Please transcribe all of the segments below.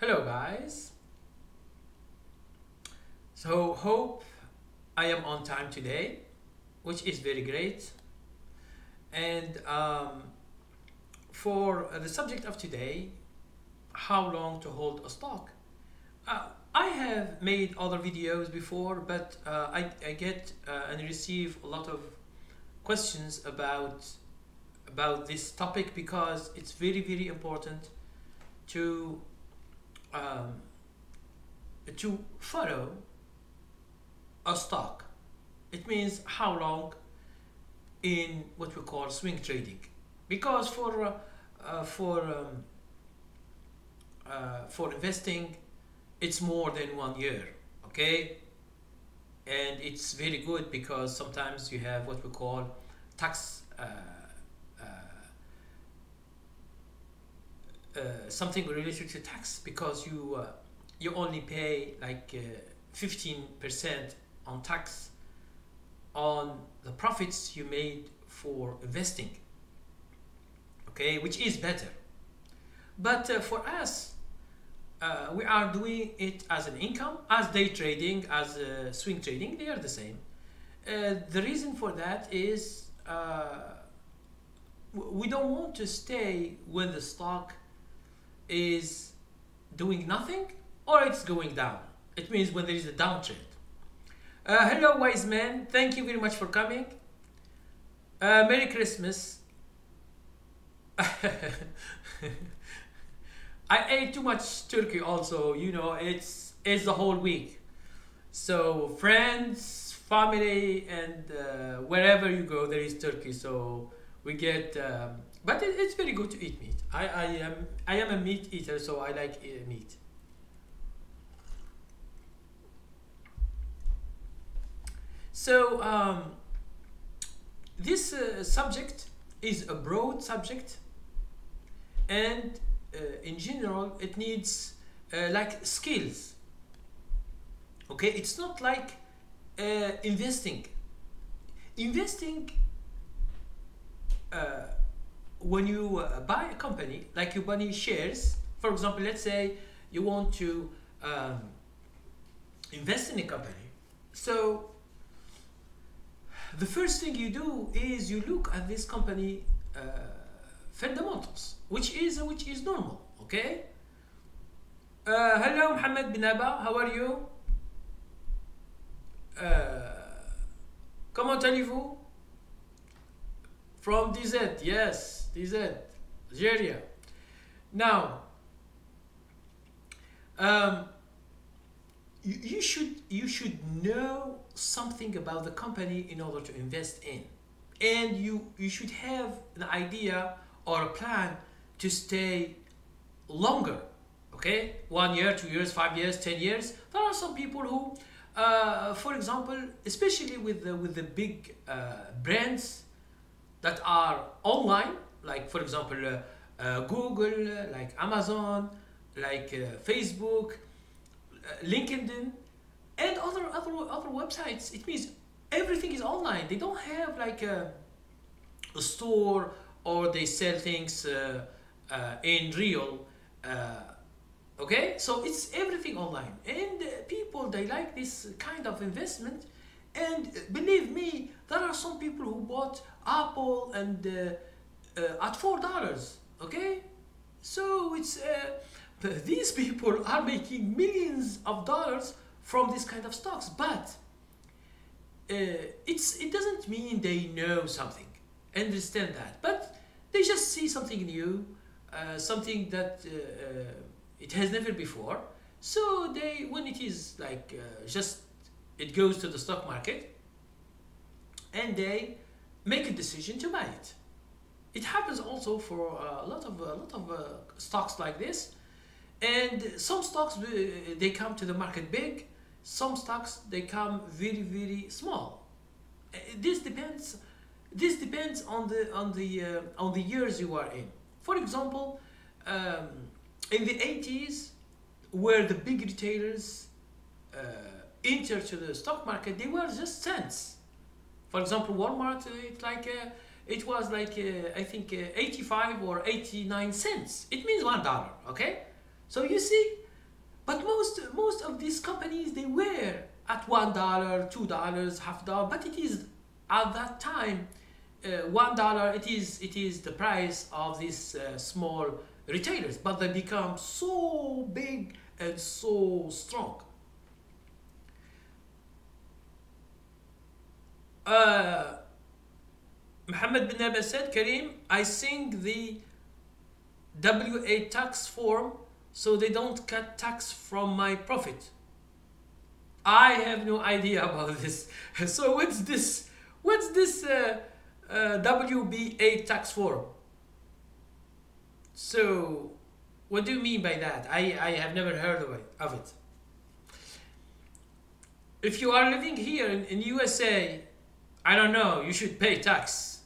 Hello guys. So hope I am on time today, which is very great. And for the subject of today, how long to hold a stock. I have made other videos before, but I get and receive a lot of questions about this topic because it's very important to um, to follow a stock. It means how long in what we call swing trading, because for investing it's more than 1 year, okay? And it's very good because sometimes you have what we call tax something related to tax, because you only pay like 15% on tax on the profits you made for investing, okay, which is better. But for us, we are doing it as an income, as day trading, as swing trading. They are the same. The reason for that is we don't want to stay when the stock is doing nothing or it's going down. It means when there is a downtrend. Hello wise man, thank you very much for coming. Merry Christmas. I ate too much turkey also, you know, it's the whole week. So friends, family, and wherever you go there is turkey, so we get but it's very good to eat meat. I am a meat eater, so I like meat. So this subject is a broad subject, and in general it needs like skills, okay? It's not like investing when you buy a company, like you buy shares. For example, let's say you want to invest in a company. So the first thing you do is you look at this company fundamentals, which is normal, okay? Hello Mohammed bin Abba, how are you? Comment allez-vous? From DZ, yes, DZ, Algeria. Now, you should know something about the company in order to invest in, and you should have an idea or a plan to stay longer, okay? 1 year, 2 years, 5 years, 10 years. There are some people who for example, especially with the big brands that are online, like for example Google, like Amazon, like Facebook, LinkedIn, and other websites. It means everything is online. They don't have like a store, or they sell things in real. Okay, so it's everything online, and people, they like this kind of investment. And believe me, there are some people who bought Apple and at $4. Okay, so it's these people are making millions of dollars from this kind of stocks. But it doesn't mean they know something. Understand that, but they just see something new, something that it has never before. So they, when it is like just it goes to the stock market, and they make a decision to buy it. It happens also for a lot of stocks like this. And some stocks they come to the market big, some stocks they come very small. This depends on the years you are in. For example, in the 80s, where the big retailers enter to the stock market, they were just cents. For example, Walmart, it was like I think 85 or 89 cents. It means $1. Okay, so you see, But most of these companies, they were at $1, $2, half dollar. But it is at that time $1. It is the price of these small retailers. But they become so big and so strong. Mohammed bin Naba said, Karim, I sing the W8 tax form so they don't cut tax from my profit. I have no idea about this. So what's this? What's this WB8 tax form? So what do you mean by that? I have never heard of it. If you are living here in USA, I don't know, you should pay tax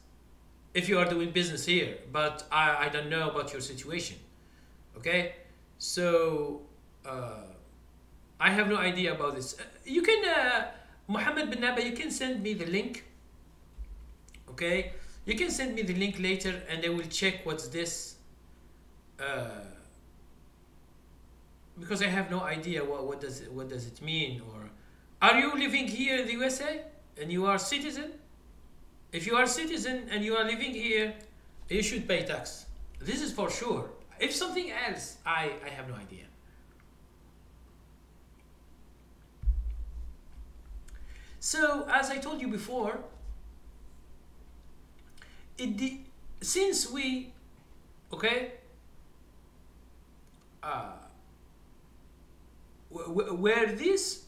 if you are doing business here, but I don't know about your situation. Okay, so I have no idea about this. You can, Mohammed bin Naba, you can send me the link. Okay, you can send me the link later, and I will check what's this. Because I have no idea what does it mean. Or are you living here in the USA and you are citizen? If you are citizen and you are living here, you should pay tax. This is for sure. If something else, I have no idea. So, as I told you before, since we, okay, where these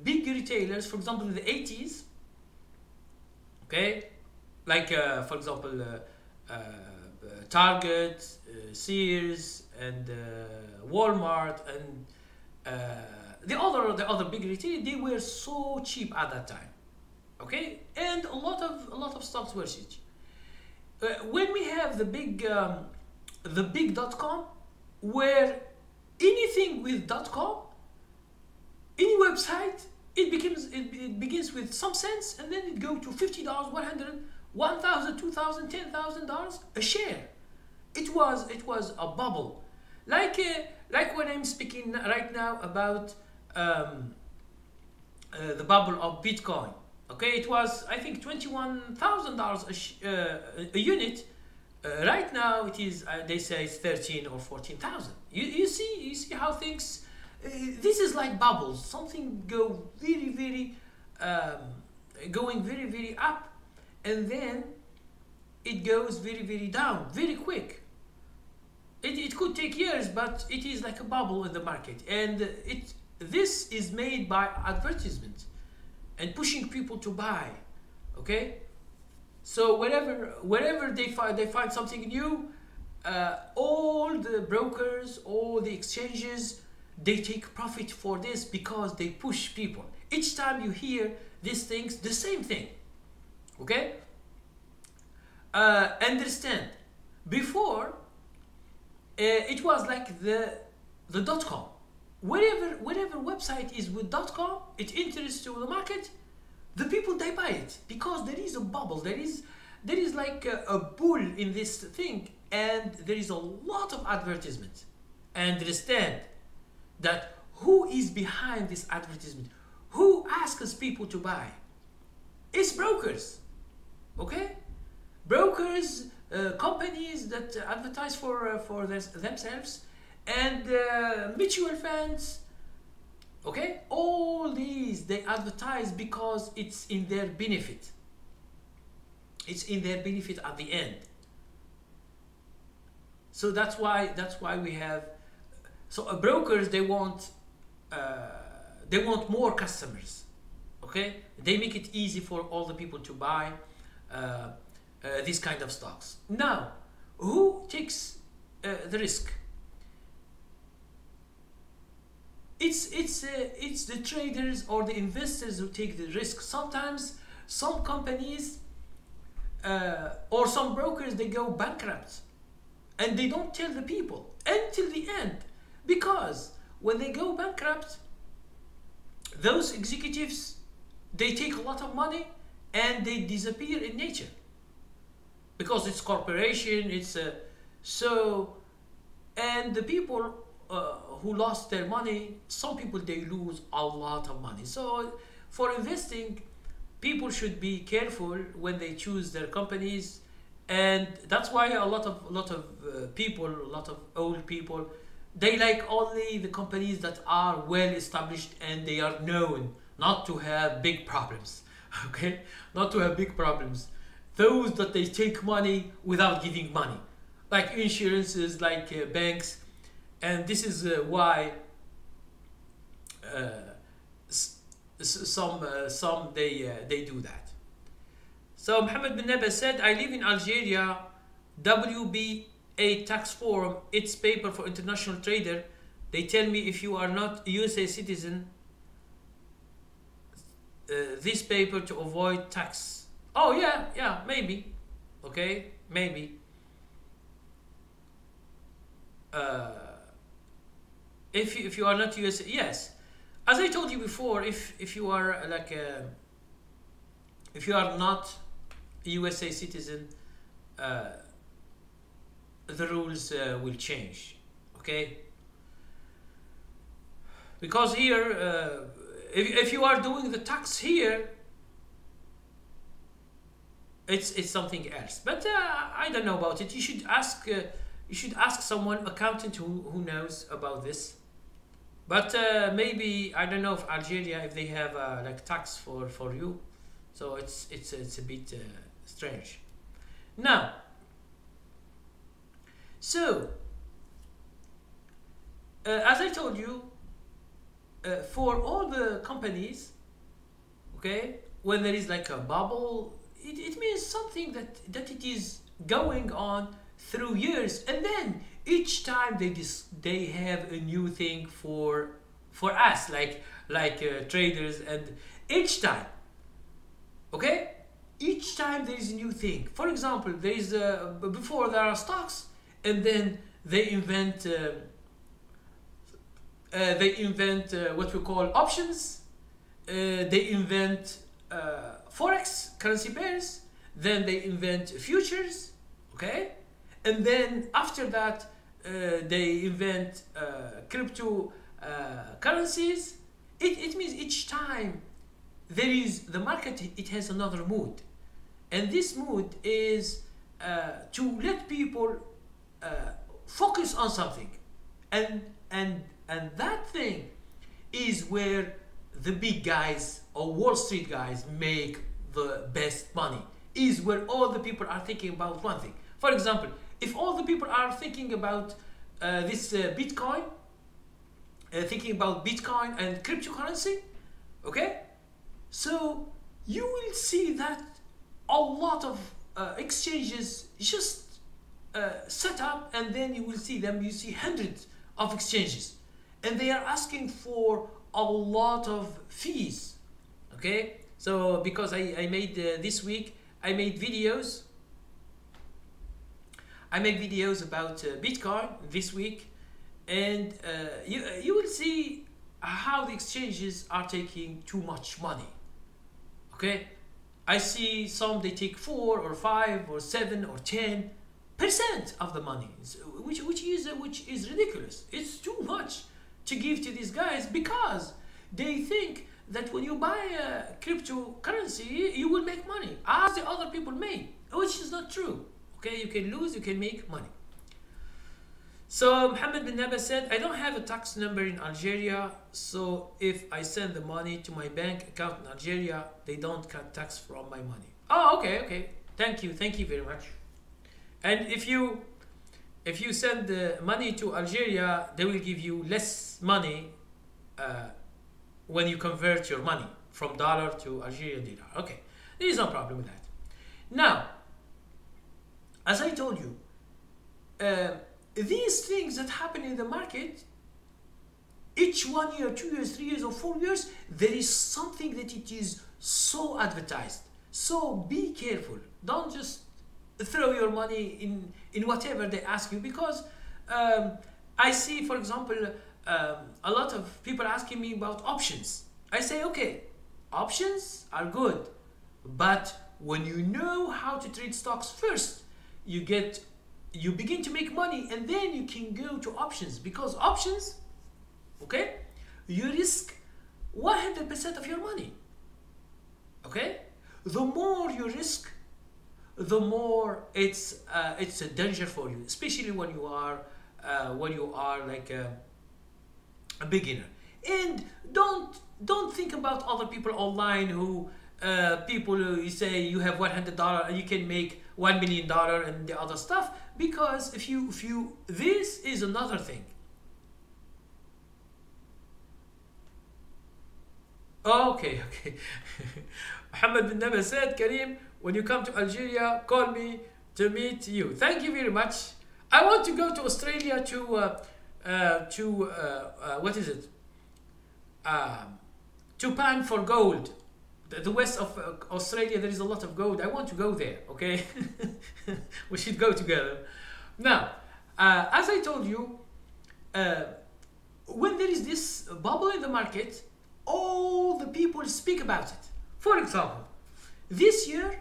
big retailers, for example, in the 80s, okay, like for example, Target, Sears, and Walmart, and the other big retailers, they were so cheap at that time, okay, and a lot of stocks were cheap. When we have the big .com, where anything with .com, any website, it begins with some cents, and then it goes to $50, $100, $1,000, $2,000, $10,000 a share. It was a bubble, like when I'm speaking right now about the bubble of Bitcoin. Okay, it was, I think, $21,000 a unit. Right now it is, they say it's 13 or 14,000. You see how things. This is like bubbles. Something go going very up, and then it goes very down very quick. It could take years, but it is like a bubble in the market, and this is made by advertisement and pushing people to buy. Okay, so wherever they find something new, all the brokers, all the exchanges, they take profit for this because they push people. Each time you hear these things, the same thing. Okay, understand, before it was like the .com. Whatever website is with .com, it enters to the market, the people, they buy it because there is a bubble, there is like a bull in this thing, and there is a lot of advertisement. Understand that who is behind this advertisement, who asks people to buy? It's brokers. Okay, brokers, companies that advertise for themselves, and mutual funds. Okay, all these, they advertise because it's in their benefit. It's in their benefit at the end. So that's why we have. So brokers, they want more customers. Okay, they make it easy for all the people to buy these kind of stocks. Now, who takes the risk? It's the traders or the investors who take the risk. Sometimes some companies or some brokers, they go bankrupt, and they don't tell the people until the end, because when they go bankrupt, those executives, they take a lot of money and they disappear in nature, because it's corporation, it's so, and the people who lost their money, some people they lose a lot of money. So for investing, people should be careful when they choose their companies, and that's why a lot of people, a lot of old people, they like only the companies that are well established and they are known not to have big problems. Okay, not to have big problems. Those that they take money without giving money, like insurances, like banks, and this is why some they do that. So Mohammed bin Naba said, I live in Algeria, WBA tax forum, it's paper for international trader. They tell me if you are not a USA citizen, this paper to avoid tax. Oh yeah, maybe. Okay, maybe. If you are not US, yes. As I told you before, if you are like if you are not a USA citizen, the rules will change. Okay. Because here, if you are doing the tax here, it's something else. But I don't know about it. You should ask someone, accountant who knows about this. But maybe I don't know if Algeria, if they have like tax for you, so it's a bit strange. Now, so as I told you, for all the companies, okay, when there is like a bubble, it means something that it is going on through years, and then each time they have a new thing for us, like traders, and each time, okay, each time there is a new thing. For example, there is before there are stocks, and then they invent what we call options. They invent forex, currency pairs. Then they invent futures, okay, and then after that they invent crypto currencies. It means each time there is the market, it has another mood, and this mood is to let people focus on something, and that thing is where the big guys or Wall Street guys make the best money, is where all the people are thinking about one thing. For example, if all the people are thinking about this Bitcoin, thinking about Bitcoin and cryptocurrency, okay, so you will see that a lot of exchanges just set up, and then you will see them, you see hundreds of exchanges, and they are asking for a lot of fees, okay. So because I made this week, I made videos about Bitcoin this week, and you will see how the exchanges are taking too much money, okay. I see some they take 4 or 5 or 7 or 10% of the money, which is ridiculous. It's too much to give to these guys, because they think that when you buy a cryptocurrency you will make money as the other people made, which is not true. Okay, you can lose, you can make money. So Mohammed bin Naba said, I don't have a tax number in Algeria, so if I send the money to my bank account in Algeria, they don't cut tax from my money. Oh, okay. Thank you very much. And if you send the money to Algeria, they will give you less money when you convert your money from dollar to Algerian dinar. Okay, there is no problem with that. Now, as I told you, these things that happen in the market, each 1 year, 2 years, 3 years, or 4 years, there is something that it is so advertised. So be careful. Don't just throw your money in whatever they ask you, because I see, for example, a lot of people asking me about options. I say, okay, options are good, but when you know how to trade stocks first, you get you begin to make money, and then you can go to options, because options, okay, you risk 100% of your money. Okay, the more you risk, the more it's a danger for you, especially when you are like a beginner. And don't think about other people online who people who you say you have $100 and you can make $1 million and the other stuff, because if you this is another thing. Okay, okay. Muhammad bin Naba said, Karim, when you come to Algeria, call me to meet you. Thank you very much. I want to go to Australia to what is it? To pan for gold. The west of Australia, there is a lot of gold. I want to go there, okay? We should go together. Now, as I told you, when there is this bubble in the market, all the people speak about it. For example, this year,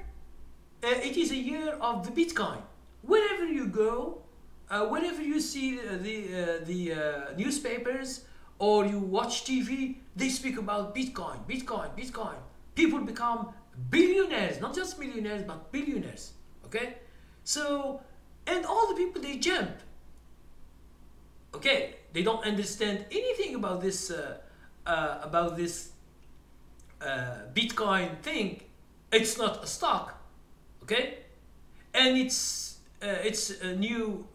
it is a year of the Bitcoin. Wherever you go, whenever you see the newspapers or you watch TV, they speak about Bitcoin, Bitcoin, Bitcoin. People become billionaires, not just millionaires, but billionaires. Okay, so and all the people, they jump. Okay, they don't understand anything about this Bitcoin thing. It's not a stock, okay, and it's a new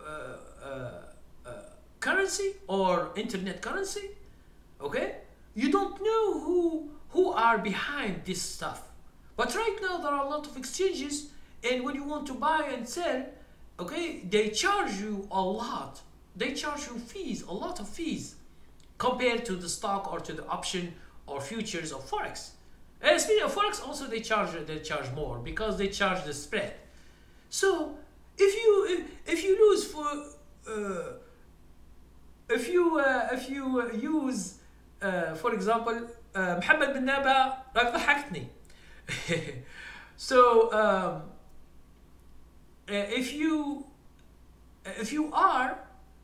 currency or internet currency, okay. You don't know who are behind this stuff, but right now there are a lot of exchanges, and when you want to buy and sell, okay, they charge you a lot. They charge you fees, a lot of fees, compared to the stock or to the option or futures or forex. And speaking of forex, also they charge more because they charge the spread. So if you lose for if you use for example محمد بن نابا راك ضحكتني. So if you are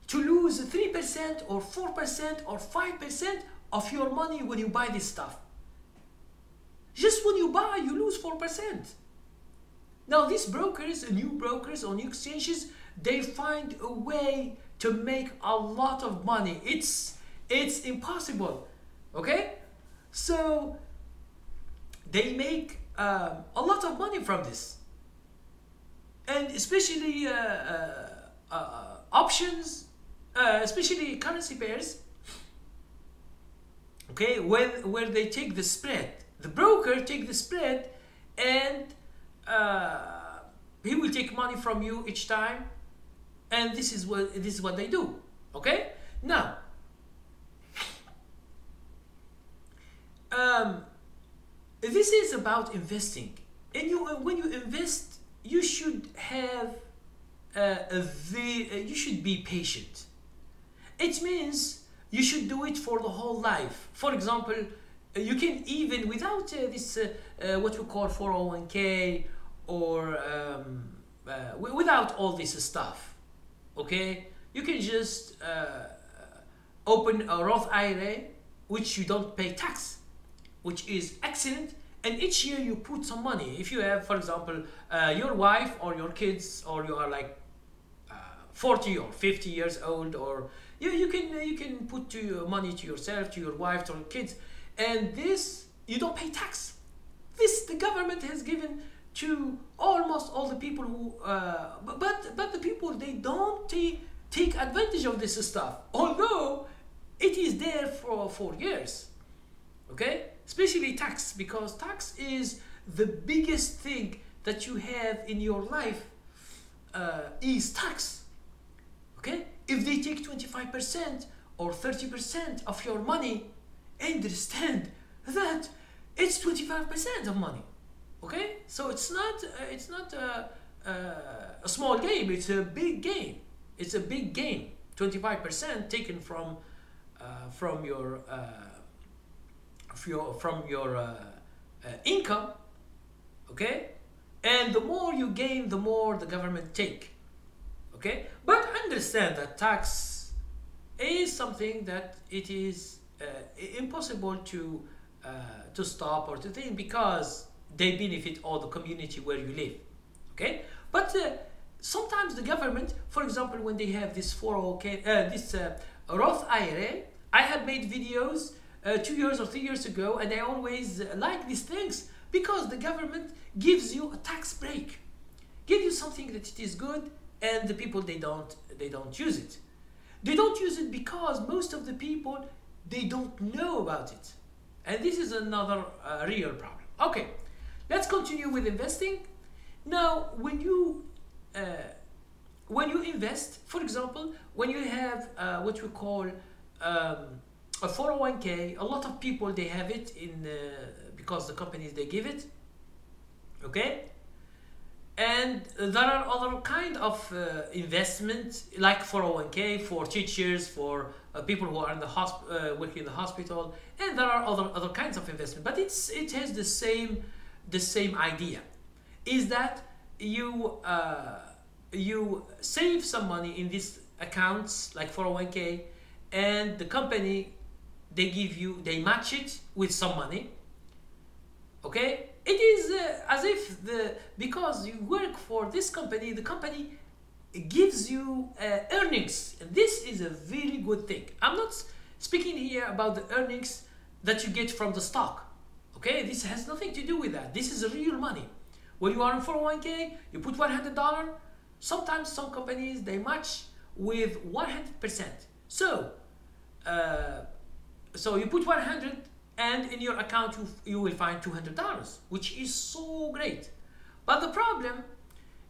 to lose 3% or 4% or 5% of your money when you buy this stuff, just when you buy, you lose 4%. Now these brokers, new brokers or new exchanges, they find a way to make a lot of money. It's impossible, okay? So they make a lot of money from this, and especially options, especially currency pairs, okay, where they take the spread. The broker take the spread, and he will take money from you each time, and this is what they do. Okay, now this is about investing, and when you invest, you should have you should be patient. It means you should do it for the whole life. For example, you can even without this what we call 401k or without all this stuff, okay, you can just open a Roth IRA, which you don't pay tax, which is excellent, and each year you put some money. If you have, for example, your wife or your kids, or you are like 40 or 50 years old, or you can put money to yourself, to your wife, to your kids, and this you don't pay tax. This the government has given to almost all the people who but the people, they don't take advantage of this stuff, although it is there for years, okay, especially tax, because tax is the biggest thing that you have in your life, is tax, okay. If they take 25% or 30% of your money, understand that it's 25% of money, okay. So it's not a small game, it's a big game. It's a big game. 25% taken from your income, okay, and the more you gain, the more the government take, Okay, but understand that tax is something that it is impossible to stop or to think, because they benefit all the community where you live. Okay, but sometimes the government, for example, when they have this 401k, this Roth IRA, I had made videos 2 years or 3 years ago, and I always like these things because the government gives you a tax break, give you something that it is good, and the people they don't use it. They don't use it because most of the people, they don't know about it, and this is another real problem. Okay, let's continue with investing. Now, when you invest, for example, when you have what we call a 401k, a lot of people they have it in because the companies they give it. Okay, and there are other kind of investment like 401k for teachers, for people who are in the working in the hospital, and there are other kinds of investment. But it has the same idea, is that you save some money in these accounts like 401k, and the company they match it with some money. Okay, it is as if because you work for this company, the company gives you earnings, and this is a very good thing. I'm not speaking here about the earnings that you get from the stock. Okay, this has nothing to do with that. This is real money. When you are in 401k, you put $100. Sometimes some companies they match with 100%. So you put 100, and in your account you will find $200, which is so great. But the problem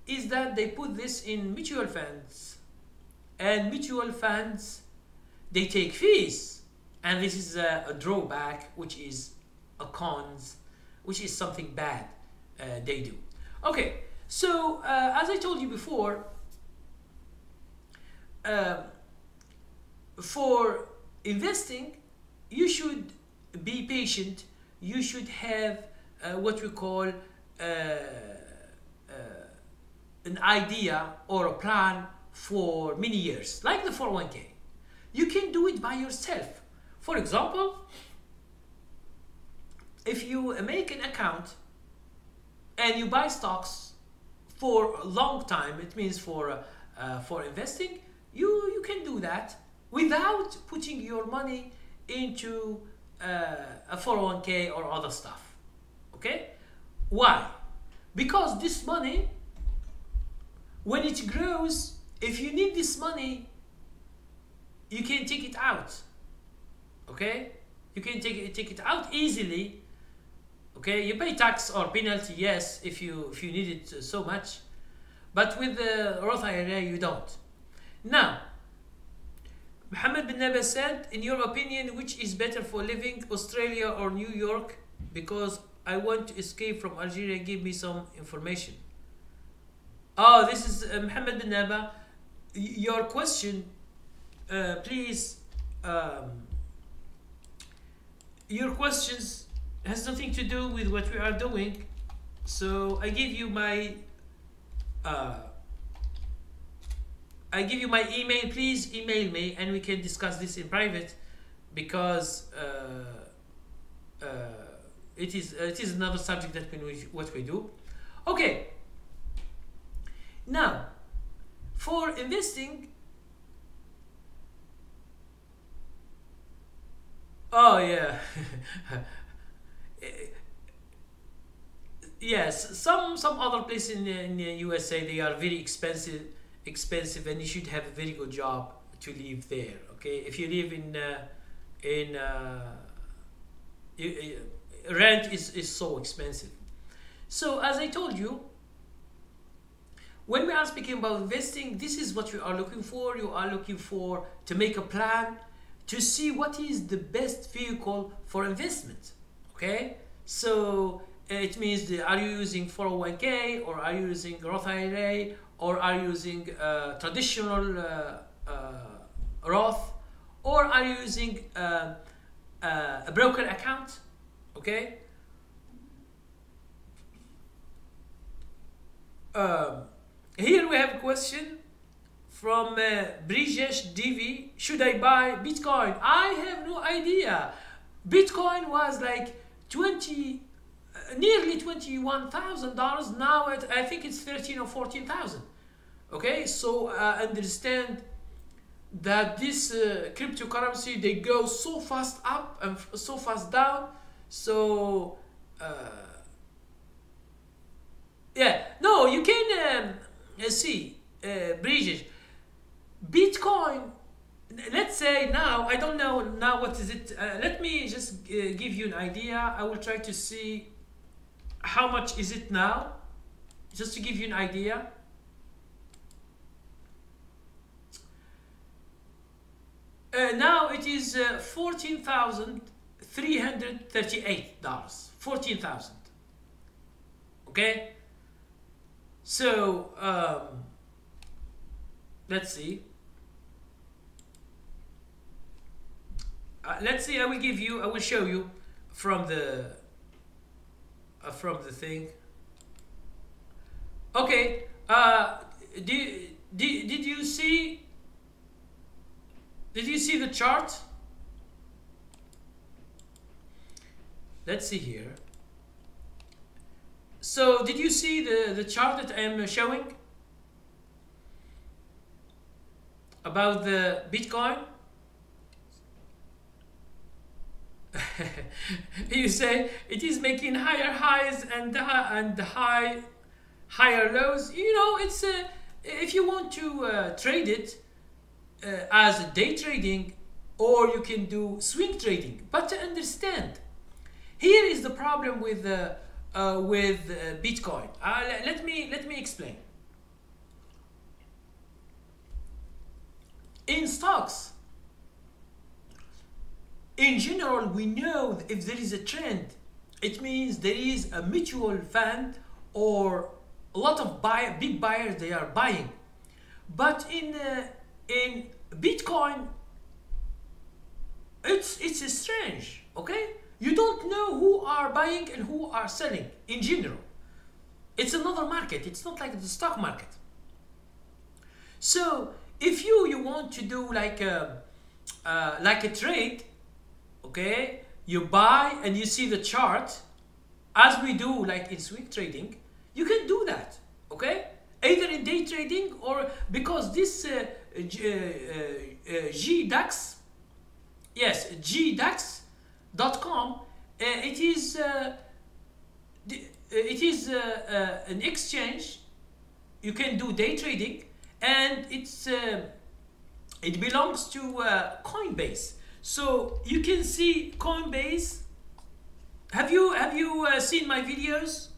is that they put this in mutual funds, and mutual funds they take fees, and this is a drawback, which is a cons, which is something bad they do. Okay, so as I told you before, for investing, you should be patient. You should have what we call an idea or a plan for many years, like the 401k. You can do it by yourself. For example, if you make an account and you buy stocks for a long time, it means for investing, you can do that without putting your money into a 401k or other stuff. Okay, why? Because this money, when it grows, if you need this money, you can take it out. Okay, you can take it out easily. Okay, you pay tax or penalty, yes, if you need it so much, but with the Roth IRA you don't. Now, Mohammed bin Naba said, in your opinion, which is better for living, Australia or New York? Because I want to escape from Algeria, give me some information. Oh, this is Mohammed bin Naba. Your question, please, your questions has nothing to do with what we are doing. So I give you my email. Please email me and we can discuss this in private, because it is another subject that what we do. Okay. Now, for investing, oh yeah. Yes, some other places in the USA, they are very expensive, and you should have a very good job to live there. Okay, if you live rent is so expensive. So as I told you, when we are speaking about investing, this is what you are looking for. You are looking for to make a plan to see what is the best vehicle for investment. Okay, so it means are you using 401k, or are you using Roth IRA, or are you using traditional Roth, or are you using a broker account? Okay. Here we have a question. from Brijesh DV, should I buy Bitcoin? I have no idea. Bitcoin was like 20, nearly $21,000. Now I think it's 13 or 14,000. Okay, so understand that this cryptocurrency, they go so fast up and so fast down. So yeah, no, you can see, Brigitte, Bitcoin. Let's say now, I don't know now what is it. Let me just give you an idea. I will try to see how much is it now, just to give you an idea. Now it is $14,338. 14,000. Okay. So let's see. Let's see. I will show you from the thing. Okay. Did you see? Did you see the chart? Let's see here. So did you see the chart that I am showing about the Bitcoin? You say it is making higher highs and higher lows. You know, it's if you want to trade it as day trading, or you can do swing trading. But to understand, here is the problem with Bitcoin. Let me explain. In stocks, in general, we know that if there is a trend, it means there is a mutual fund or a lot of big buyers, they are buying. But in Bitcoin, it's strange. Okay, you don't know who are buying and who are selling. In general, it's another market. It's not like the stock market. So if you want to do like a trade, okay, you buy and you see the chart, as we do like in swing trading, you can do that. Okay, either in day trading, or because this GDAX, yes, GDAX.com, it is an exchange. You can do day trading, and it belongs to Coinbase. So you can see Coinbase. Have you seen my videos?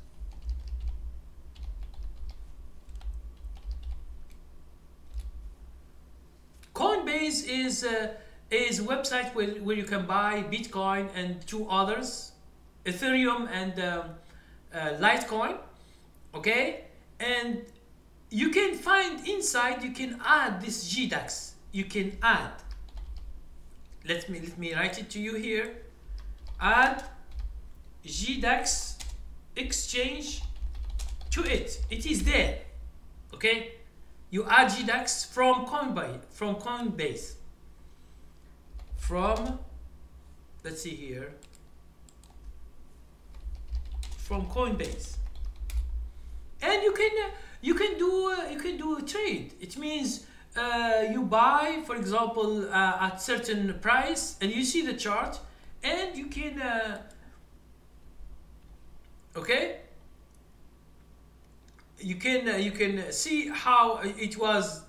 Coinbase is a website where you can buy Bitcoin and two others, Ethereum and Litecoin. Okay, and you can find inside. You can add this GDAX. You can add. Let me write it to you here. Add GDAX exchange to it. It is there. Okay. You add GDAX from Coinbase. Let's see here. From Coinbase, and you can do a trade. It means you buy, for example, at certain price, and you see the chart, and you can okay. You can see how it was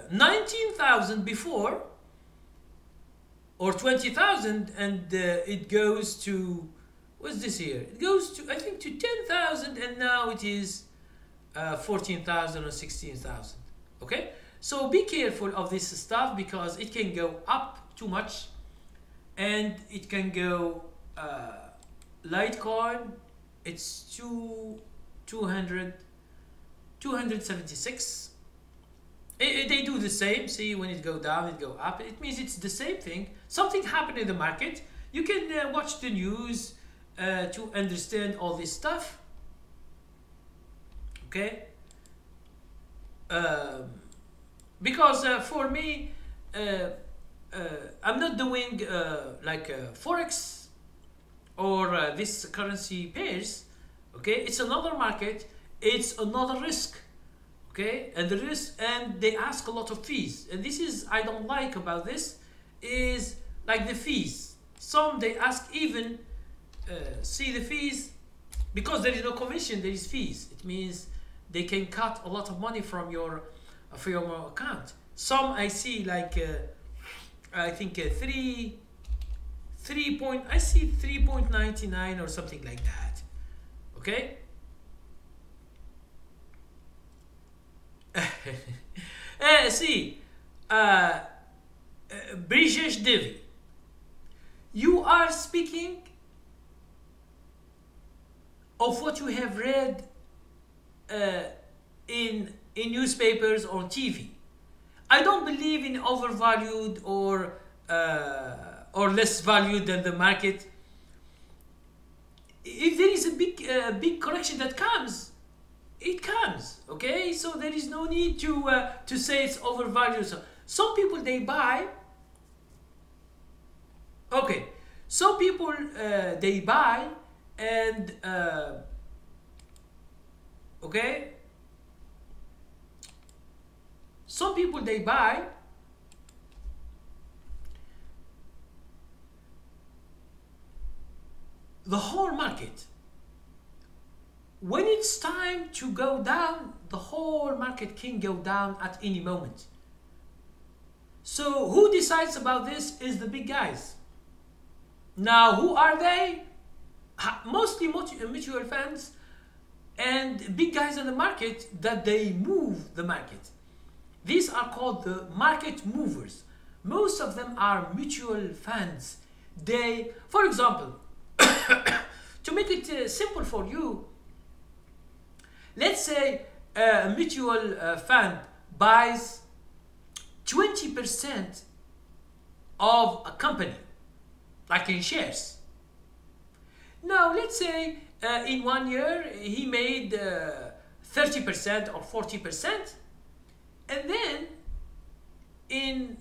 19,000 before, or 20,000, and it goes to, what's this here? It goes to, I think, to 10,000, and now it is 14,000 or 16,000. Okay, so be careful of this stuff, because it can go up too much, and it can go Litecoin. It's 276. They do the same. See, when it go down, it go up. It means it's the same thing. Something happened in the market. You can watch the news to understand all this stuff. Okay. because for me, uh, uh, I'm not doing like forex or this currency pairs. Okay, it's another market, it's another risk. Okay, and the risk, and they ask a lot of fees, and this is I don't like about this is like the fees. Some they ask even see the fees, because there is no commission, there is fees. It means they can cut a lot of money from your account. Some I see like I think I see 3.99 or something like that. Okay. See, Brijesh Devi, you are speaking of what you have read in newspapers or TV. I don't believe in overvalued or less valued than the market. If there is a big correction that comes, it comes. Okay, so there is no need to say it's overvalued. So some people they buy. Okay, some people they buy and okay. Some people they buy the whole market. When it's time to go down, the whole market can go down at any moment. So who decides about this is the big guys. Now, who are they? Mostly mutual funds and big guys in the market that they move the market. These are called the market movers. Most of them are mutual funds. They, for example, to make it simple for you, let's say a mutual fund buys 20% of a company, like in shares. Now, let's say in 1 year he made 30% or 40%, and then in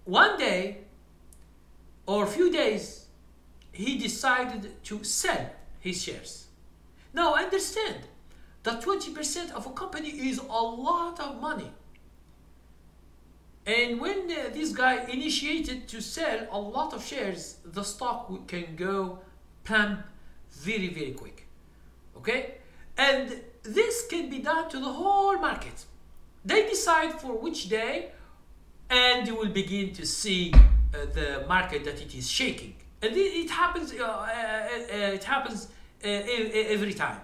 1 day or a few days he decided to sell his shares. Now understand that 20% of a company is a lot of money. And when this guy initiated to sell a lot of shares, the stock can go plump very, very quick. Okay? And this can be done to the whole market. They decide for which day, and you will begin to see the market that it is shaking. And it happens. It happens every time.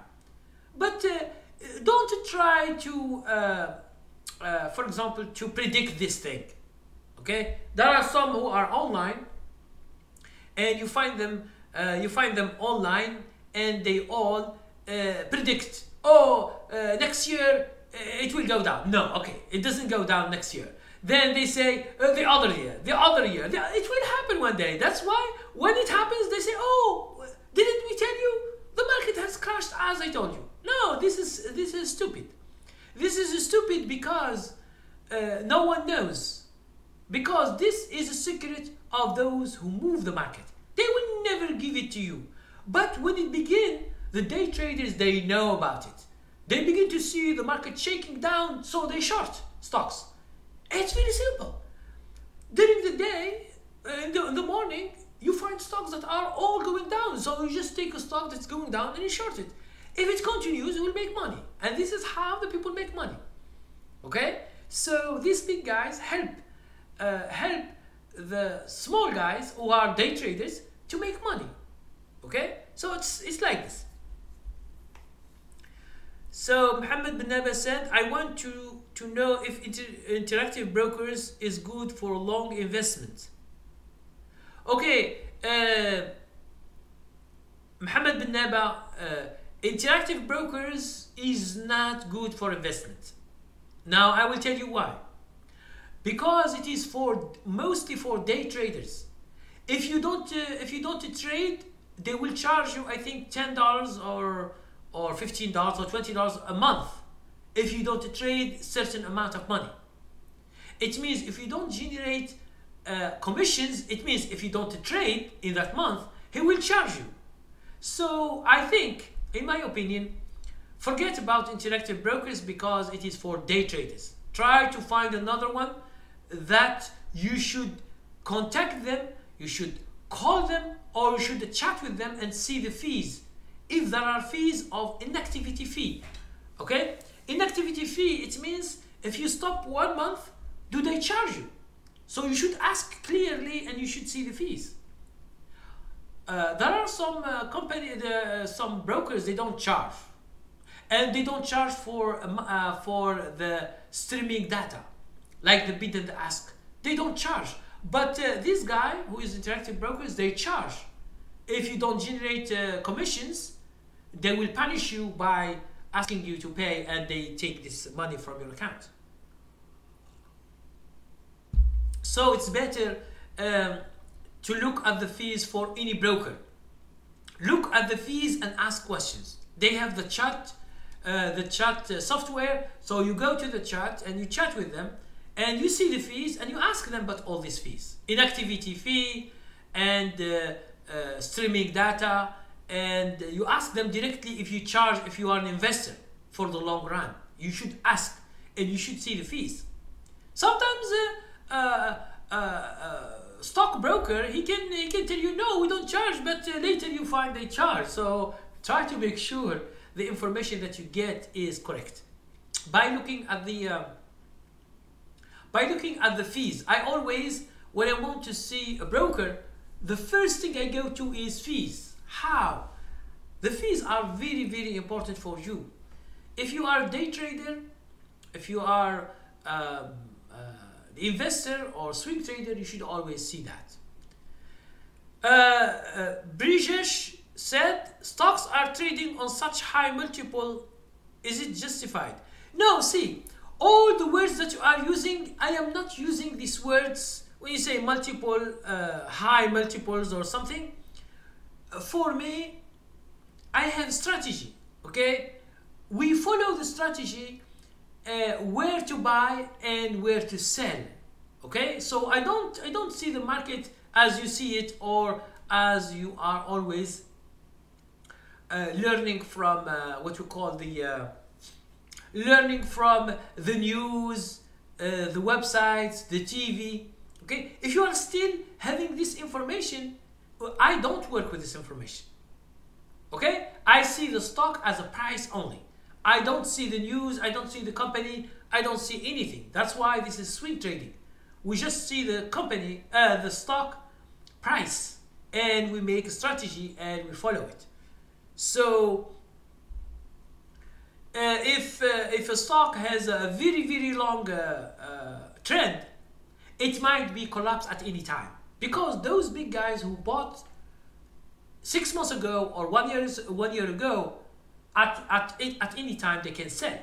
But don't try to, for example, to predict this thing. Okay, there are some who are online, and you find them online, and they all predict. Oh, next year it will go down. No, okay, it doesn't go down next year. Then they say the other year. It will happen one day. That's why when it happens, they say, "Oh, didn't we tell you? The market has crashed as I told you." No, this is stupid. This is stupid because no one knows. Because this is a secret of those who move the market. They will never give it to you. But when it begins, the day traders, they know about it. They begin to see the market shaking down, so they short stocks. It's very simple. During the day, in the morning, you find stocks that are all going down. So you just take a stock that's going down and you short it. If it continues, you will make money. And this is how the people make money. Okay? So these big guys help the small guys who are day traders to make money. Okay? So it's like this. So Mohammed bin Naba said, I want to know if interactive brokers is good for long investment. Okay, Mohammed bin Naba, interactive brokers is not good for investment. Now I will tell you why. Because it is mostly for day traders. If you don't trade, they will charge you, I think, $10 or $15 or $20 a month. if you don't trade certain amount of money. It means if you don't generate commissions, it means if you don't trade in that month, he will charge you. So I think, in my opinion, forget about interactive brokers because it is for day traders. Try to find another one that you should contact them, you should call them, or you should chat with them and see the fees. If there are fees of inactivity fee, okay? Inactivity fee, it means if you stop 1 month, do they charge you? So you should ask clearly and you should see the fees. There are some some brokers, they don't charge. And they don't charge for the streaming data, like the bid and ask. They don't charge. But this guy who is interactive brokers, they charge. If you don't generate commissions, they will punish you by asking you to pay, and they take this money from your account. So it's better to look at the fees for any broker. Look at the fees and ask questions. They have the chat software, so you go to the chat and you chat with them and you see the fees and you ask them about all these fees. Inactivity fee and streaming data, and you ask them directly if you charge, if you are an investor for the long run. You should ask and you should see the fees. Sometimes stockbroker, he can tell you no, we don't charge, but later you find they charge. So try to make sure the information that you get is correct by looking at the fees. I always, when I want to see a broker, the first thing I go to is fees. How? The fees are very, very important for you. If you are a day trader, if you are investor or swing trader, you should always see that. Brijesh said, stocks are trading on such high multiple, is it justified? No, see, all the words that you are using, I am not using these words. When you say multiple, high multiples or something, for me, I have strategy, okay? We follow the strategy, where to buy and where to sell, okay? So I don't see the market as you see it, or as you are always learning from what we call the learning from the news, the websites, the TV. Okay, if you are still having this information, I don't work with this information. Okay, I see the stock as a price only. I don't see the news, I don't see the company, I don't see anything. That's why this is swing trading. We just see the company, the stock price, and we make a strategy and we follow it. So if a stock has a very, very long trend, it might be collapsed at any time, because those big guys who bought 6 months ago or 1 year ago, at any time they can sell.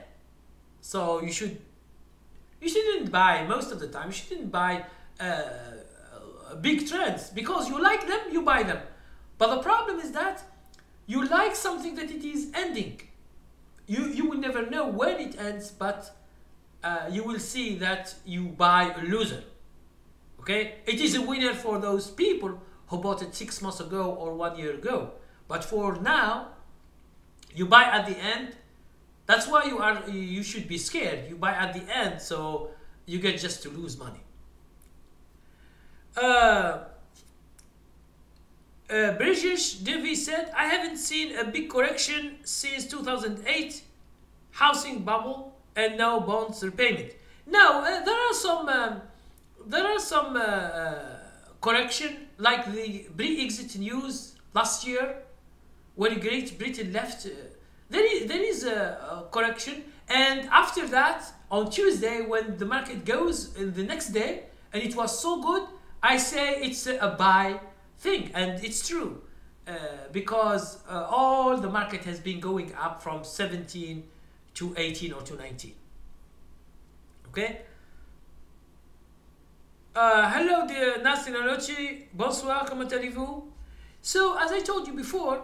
So you shouldn't buy, most of the time you shouldn't buy big trends, because you like them, you buy them. But the problem is that you like something that it is ending. You will never know when it ends, but you will see that you buy a loser. Okay, it is a winner for those people who bought it 6 months ago or 1 year ago. But for now, you buy at the end. That's why you should be scared. You buy at the end, so you get just to lose money. British Devi said, I haven't seen a big correction since 2008, housing bubble, and no bonds repayment. No, there are some correction, like the Brexit news last year, when Great Britain left. There is a correction, and after that, on Tuesday, when the market goes the next day, and it was so good, I say it's a buy thing, and it's true, because all the market has been going up from 17 to 18 or to 19. Okay. Hello dear Nasty Nalochi, bonsoir, comment allez-vous? So as I told you before,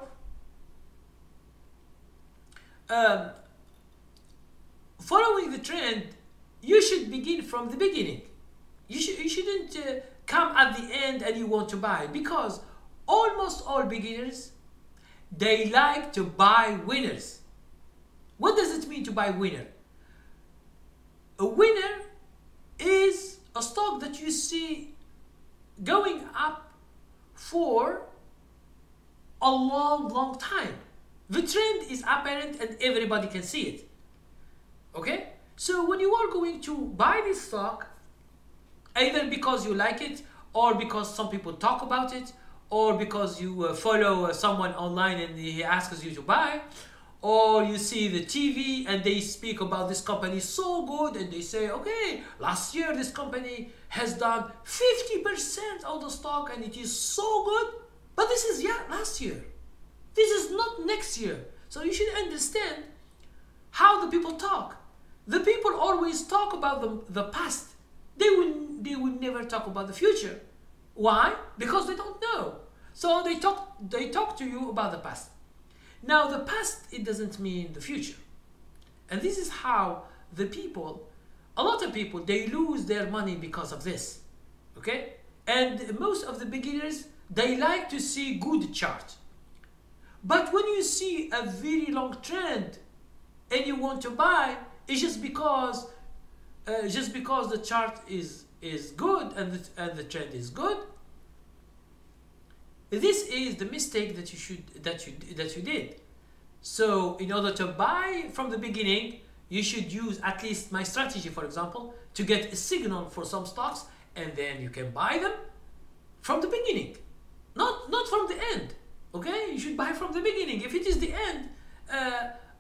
follow trend, you should begin from the beginning. You shouldn't come at the end and you want to buy, because almost all beginners, they like to buy winners. What does it mean to buy winner? A winner is a stock that you see going up for a long time. The trend is apparent and everybody can see it. Okay? So when you are going to buy this stock, either because you like it, or because some people talk about it, or because you follow someone online and he asks you to buy, or you see the TV and they speak about this company so good and they say, okay, last year this company has done 50% of the stock and it is so good, but this is last year. This is not next year. So you should understand how the people talk. The people always talk about the past. They will never talk about the future. Why? Because they don't know. So they talk to you about the past. Now the past, it doesn't mean the future. And this is how the people, a lot of people, they lose their money because of this. Okay? And most of the beginners, they like to see good chart. But when you see a very long trend and you want to buy, it's just because the chart is good and the trend is good. This is the mistake that you did. So in order to buy from the beginning, you should use at least my strategy, for example, to get a signal for some stocks, and then you can buy them from the beginning, not from the end. Okay, you should buy from the beginning. If it is the end,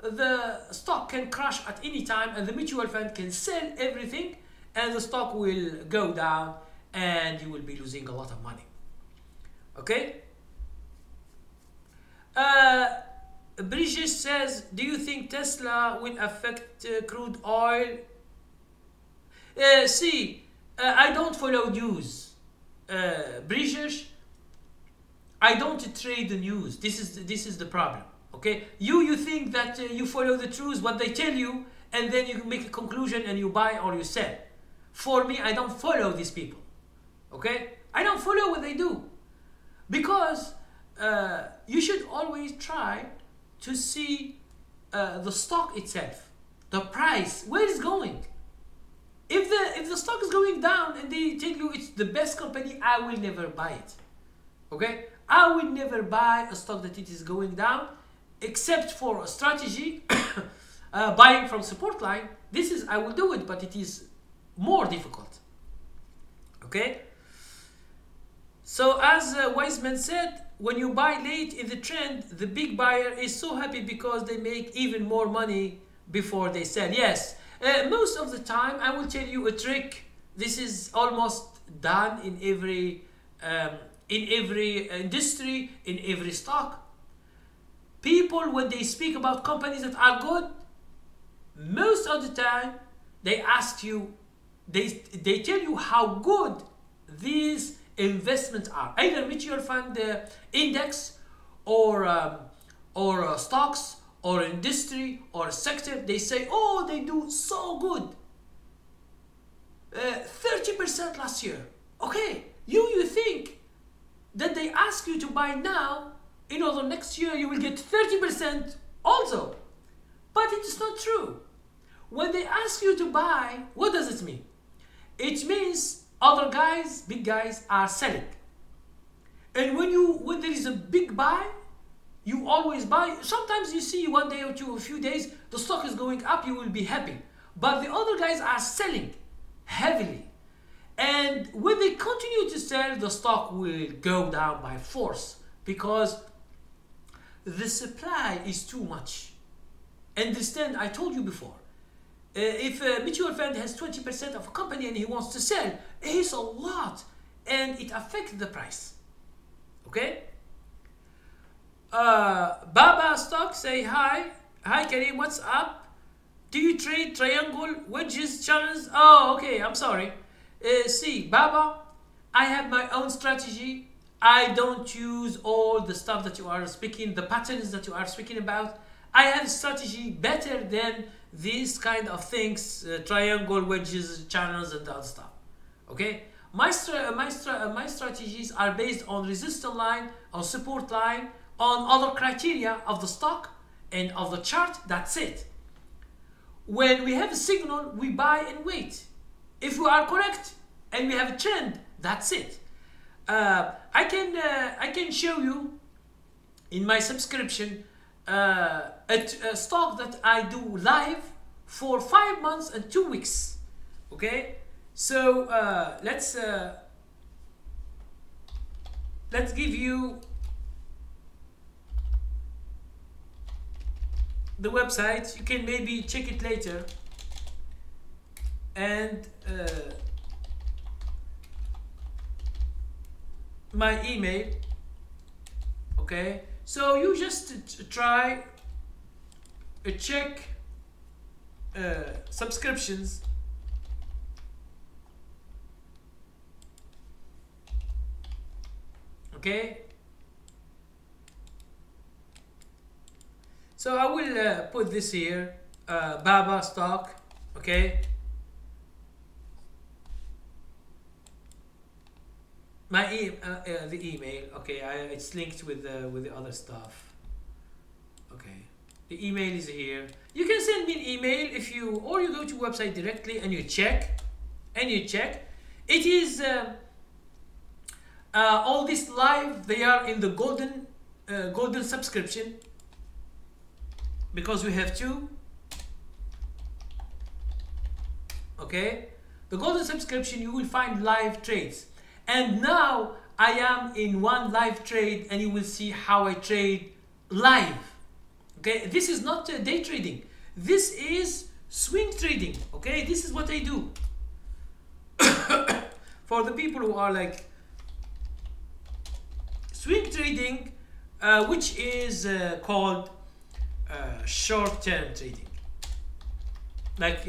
the stock can crash at any time and the mutual fund can sell everything and the stock will go down and you will be losing a lot of money. Okay? Bridget says, do you think Tesla will affect crude oil? I don't follow news. Bridget, I don't trade the news. This is the problem. Okay, you think that you follow the truth, what they tell you, and then you make a conclusion and you buy or you sell. For me, I don't follow these people. Okay, I don't follow what they do, because you should always try to see the stock itself, the price, where it's going. If the stock is going down and they tell you it's the best company, I will never buy it. Okay, I will never buy a stock that it is going down, except for a strategy, buying from support line. I will do it, but it is more difficult. Okay. So as Wiseman said, when you buy late in the trend, the big buyer is so happy because they make even more money before they sell. Yes, most of the time I will tell you a trick. This is almost done in every industry, in every stock. People, when they speak about companies that are good, most of the time they ask you, they tell you how good these investments are, either mutual fund index or stocks or industry or sector. They say, oh, they do so good, 30% last year. Okay, you think that they ask you to buy now, in order next year you will get 30% also, but it is not true. When they ask you to buy, what does it mean? It means other guys, big guys, are selling. And when there is a big buy, you always buy. Sometimes you see one day or two, a few days, the stock is going up, you will be happy. But the other guys are selling heavily. And when they continue to sell, the stock will go down by force, because the supply is too much. Understand, I told you before, if a mutual fund has 20% of a company and he wants to sell, it's a lot and it affects the price. Okay? Baba Stock say hi. Hi Karim, what's up? Do you trade triangle, wedges, channels? Oh, okay, I'm sorry. See, Baba, I have my own strategy. I don't use all the stuff that you are speaking, the patterns that you are speaking about. I have strategy better than these kind of things, triangle, wedges, channels, and other stuff. Okay, my strategies are based on resistance line, on support line, on other criteria of the stock and of the chart. That's it. When we have a signal, we buy and wait. If we are correct and we have a trend, that's it. I can show you in my subscription a stock that I do live for 5 months and 2 weeks. Okay, so let's give you the website. You can maybe check it later, and my email. Okay, so you just try check subscriptions. Okay, so I will put this here, Baba stock. Okay, my the email. Okay, it's linked with the other stuff. Okay, the email is here. You can send me an email if you, or you go to website directly and you check, It is all this live. They are in the golden subscription, because we have two. Okay, the golden subscription, you will find live trades, and now I am in one live trade, and you will see how I trade live. Okay, this is not day trading, this is swing trading. Okay, this is what I do. For the people who are like swing trading, which is called short-term trading, like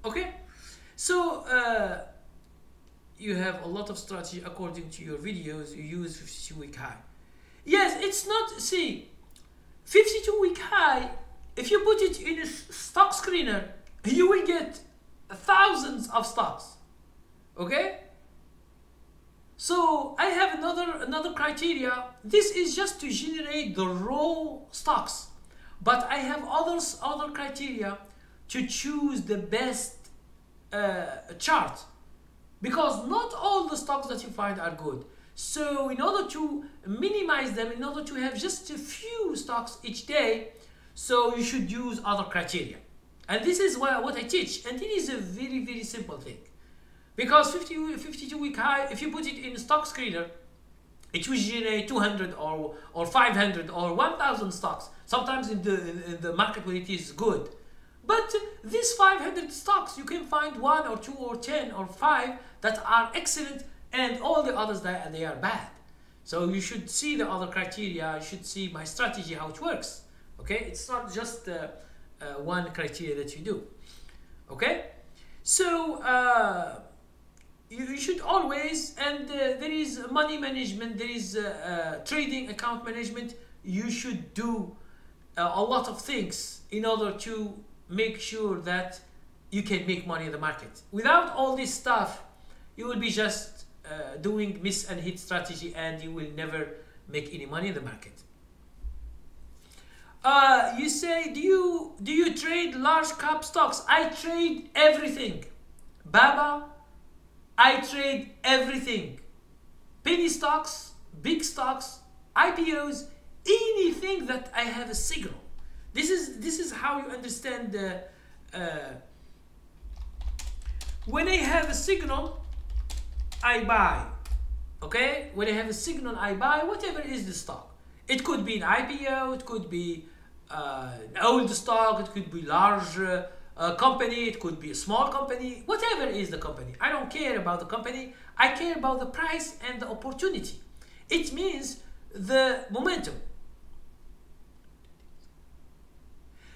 okay, so you have a lot of strategy according to your videos. You use 52-week high. Yes, it's not, see, 52-week high, if you put it in a stock screener, you will get thousands of stocks. Okay, so I have another criteria. This is just to generate the raw stocks, but I have other criteria to choose the best chart, because not all the stocks that you find are good. So in order to minimize them, in order to have just a few stocks each day, so you should use other criteria. And this is what I teach, and it is a very, very simple thing. Because 52-week high, if you put it in a stock screener, it will generate 200 or 500 or 1,000 stocks. Sometimes in the market when it is good. But these 500 stocks, you can find 1 or 2 or 10 or 5 that are excellent, and all the others that they are bad. So you should see the other criteria. You should see my strategy, how it works. Okay, it's not just one criteria that you do. Okay, so you should always, and there is money management, there is trading account management. You should do a lot of things in order to make sure that you can make money in the market. Without all this stuff, you will be just doing miss and hit strategy, and you will never make any money in the market. You say, do you trade large cap stocks? I trade everything. Baba, I trade everything. Penny stocks, big stocks, IPOs, anything that I have a signal. This is how you understand the when I have a signal, I buy. Okay, when I have a signal, I buy whatever is the stock. It could be an IPO, it could be an old stock, it could be large company, it could be a small company, whatever is the company. I don't care about the company, I care about the price and the opportunity. It means the momentum.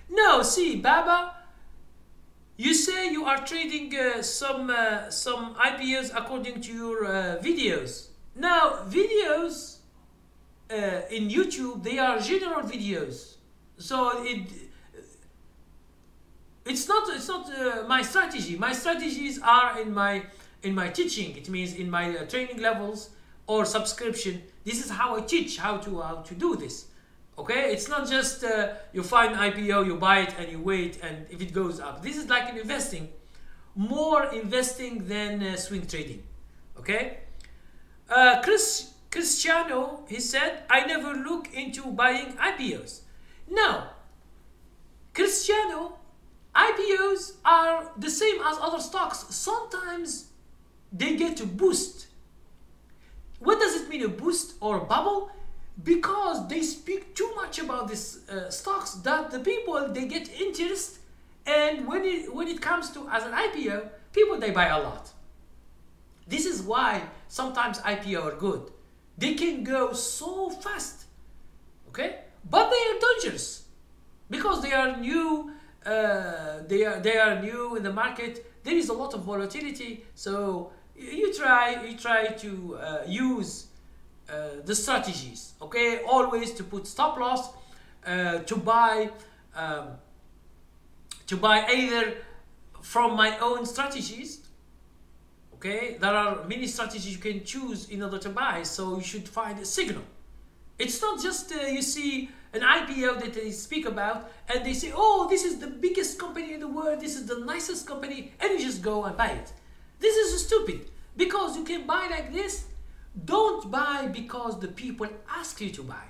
No, see, Baba, you say you are trading some IPOs according to your videos. Now, videos, in YouTube, they are general videos. So it's not my strategy. My strategies are in my teaching. It means in my training levels or subscription. This is how I teach how to do this. Okay, it's not just you find IPO, you buy it and you wait, and if it goes up. This is like in investing, more investing than swing trading. Okay, Cristiano, he said, I never look into buying IPOs. No, Cristiano, IPOs are the same as other stocks. Sometimes they get a boost. What does it mean, a boost or a bubble? Because they speak too much about these stocks that the people, they get interest, and when it comes to as an IPO, people, they buy a lot. This is why sometimes IPO are good. They can go so fast, okay? But they are dangerous because they are new. They are new in the market. There is a lot of volatility, so you try to use the strategies, okay? Always to put stop loss, to buy either from my own strategies, okay? There are many strategies you can choose in order to buy, so you should find a signal. It's not just you see an IPO that they speak about and they say, oh, this is the biggest company in the world, this is the nicest company, and you just go and buy it. This is stupid, because you can buy like this. Don't buy because the people ask you to buy,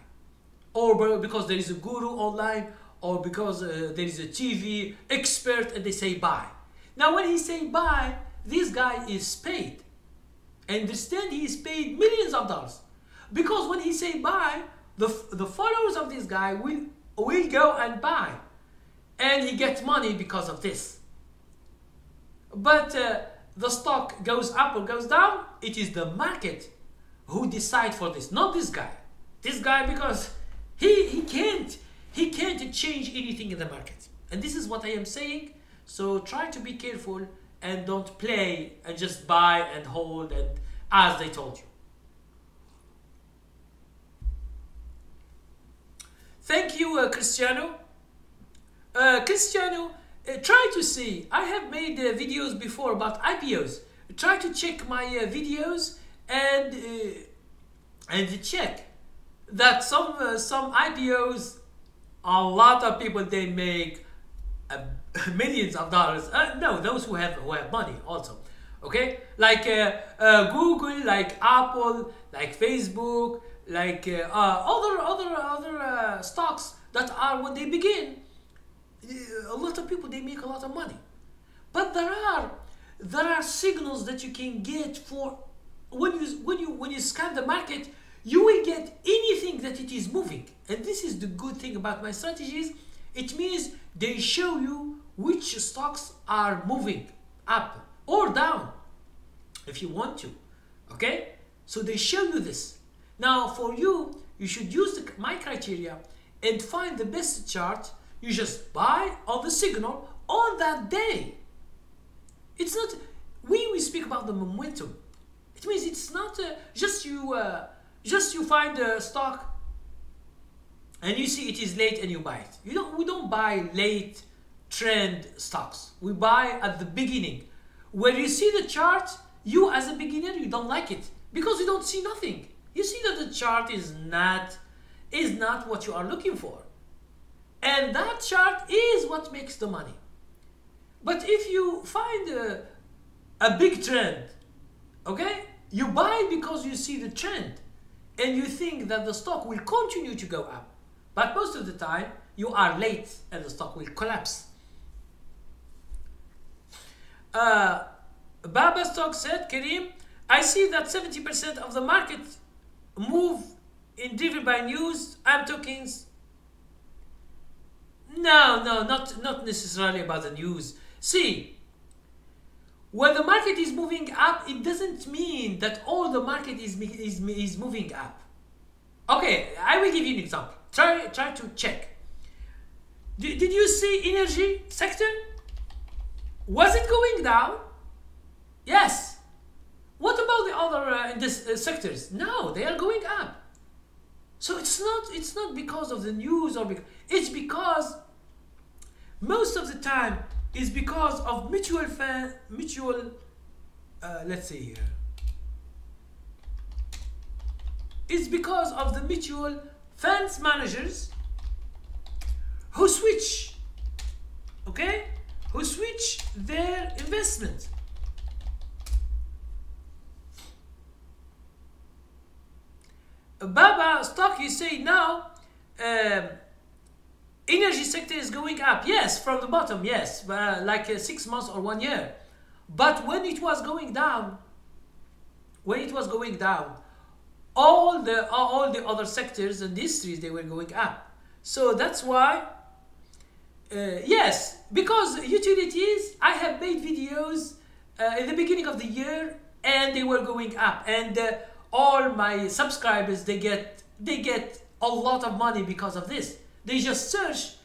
or because there is a guru online, or because there is a TV expert and they say buy. Now when he say buy, this guy is paid. Understand, he is paid millions of dollars, because when he say buy, the followers of this guy will go and buy, and he gets money because of this. But the stock goes up or goes down, it is the market who decide for this, not this guy. This guy, because he can't change anything in the market. And this is what I am saying. So try to be careful and don't play and just buy and hold and as they told you. Thank you, Cristiano. Cristiano, try to see. I have made videos before about IPOs. Try to check my videos and check that some IPOs, a lot of people, they make millions of dollars. No, those who have money also. Okay, like Google, like Apple, like Facebook, like other stocks that are, when they begin, a lot of people, they make a lot of money. But there are signals that you can get for when you scan the market. You will get anything that it is moving, and this is the good thing about my strategies. It means they show you which stocks are moving up or down if you want to. Okay, so they show you this. Now for you, you should use my criteria and find the best chart. You just buy on the signal on that day. It's not, we speak about the momentum. It means it's not just you find a stock and you see it is late and you buy it. We don't buy late trend stocks. We buy at the beginning. When you see the chart, you as a beginner, you don't like it because you don't see nothing. You see that the chart is not what you are looking for. And that chart is what makes the money. But if you find a big trend, okay, you buy because you see the trend and you think that the stock will continue to go up. But most of the time, you are late and the stock will collapse. Baba Stock said, Kareem, I see that 70% of the market move in driven by news. I'm talking. No, not necessarily about the news. See, when the market is moving up, it doesn't mean that all the market is moving up. Okay, I will give you an example. Try to check. Did you see energy sector? Was it going down? Yes. What about the other sectors? No, they are going up. So it's not because of the news or it's because most of the time is because of let's see here. It's because of the mutual funds managers who switch, okay? Who switch their investment. Baba stock, you say now, energy sector is going up. Yes, from the bottom, yes, like 6 months or 1 year. But when it was going down, all the other sectors, industries, they were going up. So that's why, yes, because utilities, I have made videos in the beginning of the year, and they were going up, and all my subscribers, they get a lot of money because of this. They just search,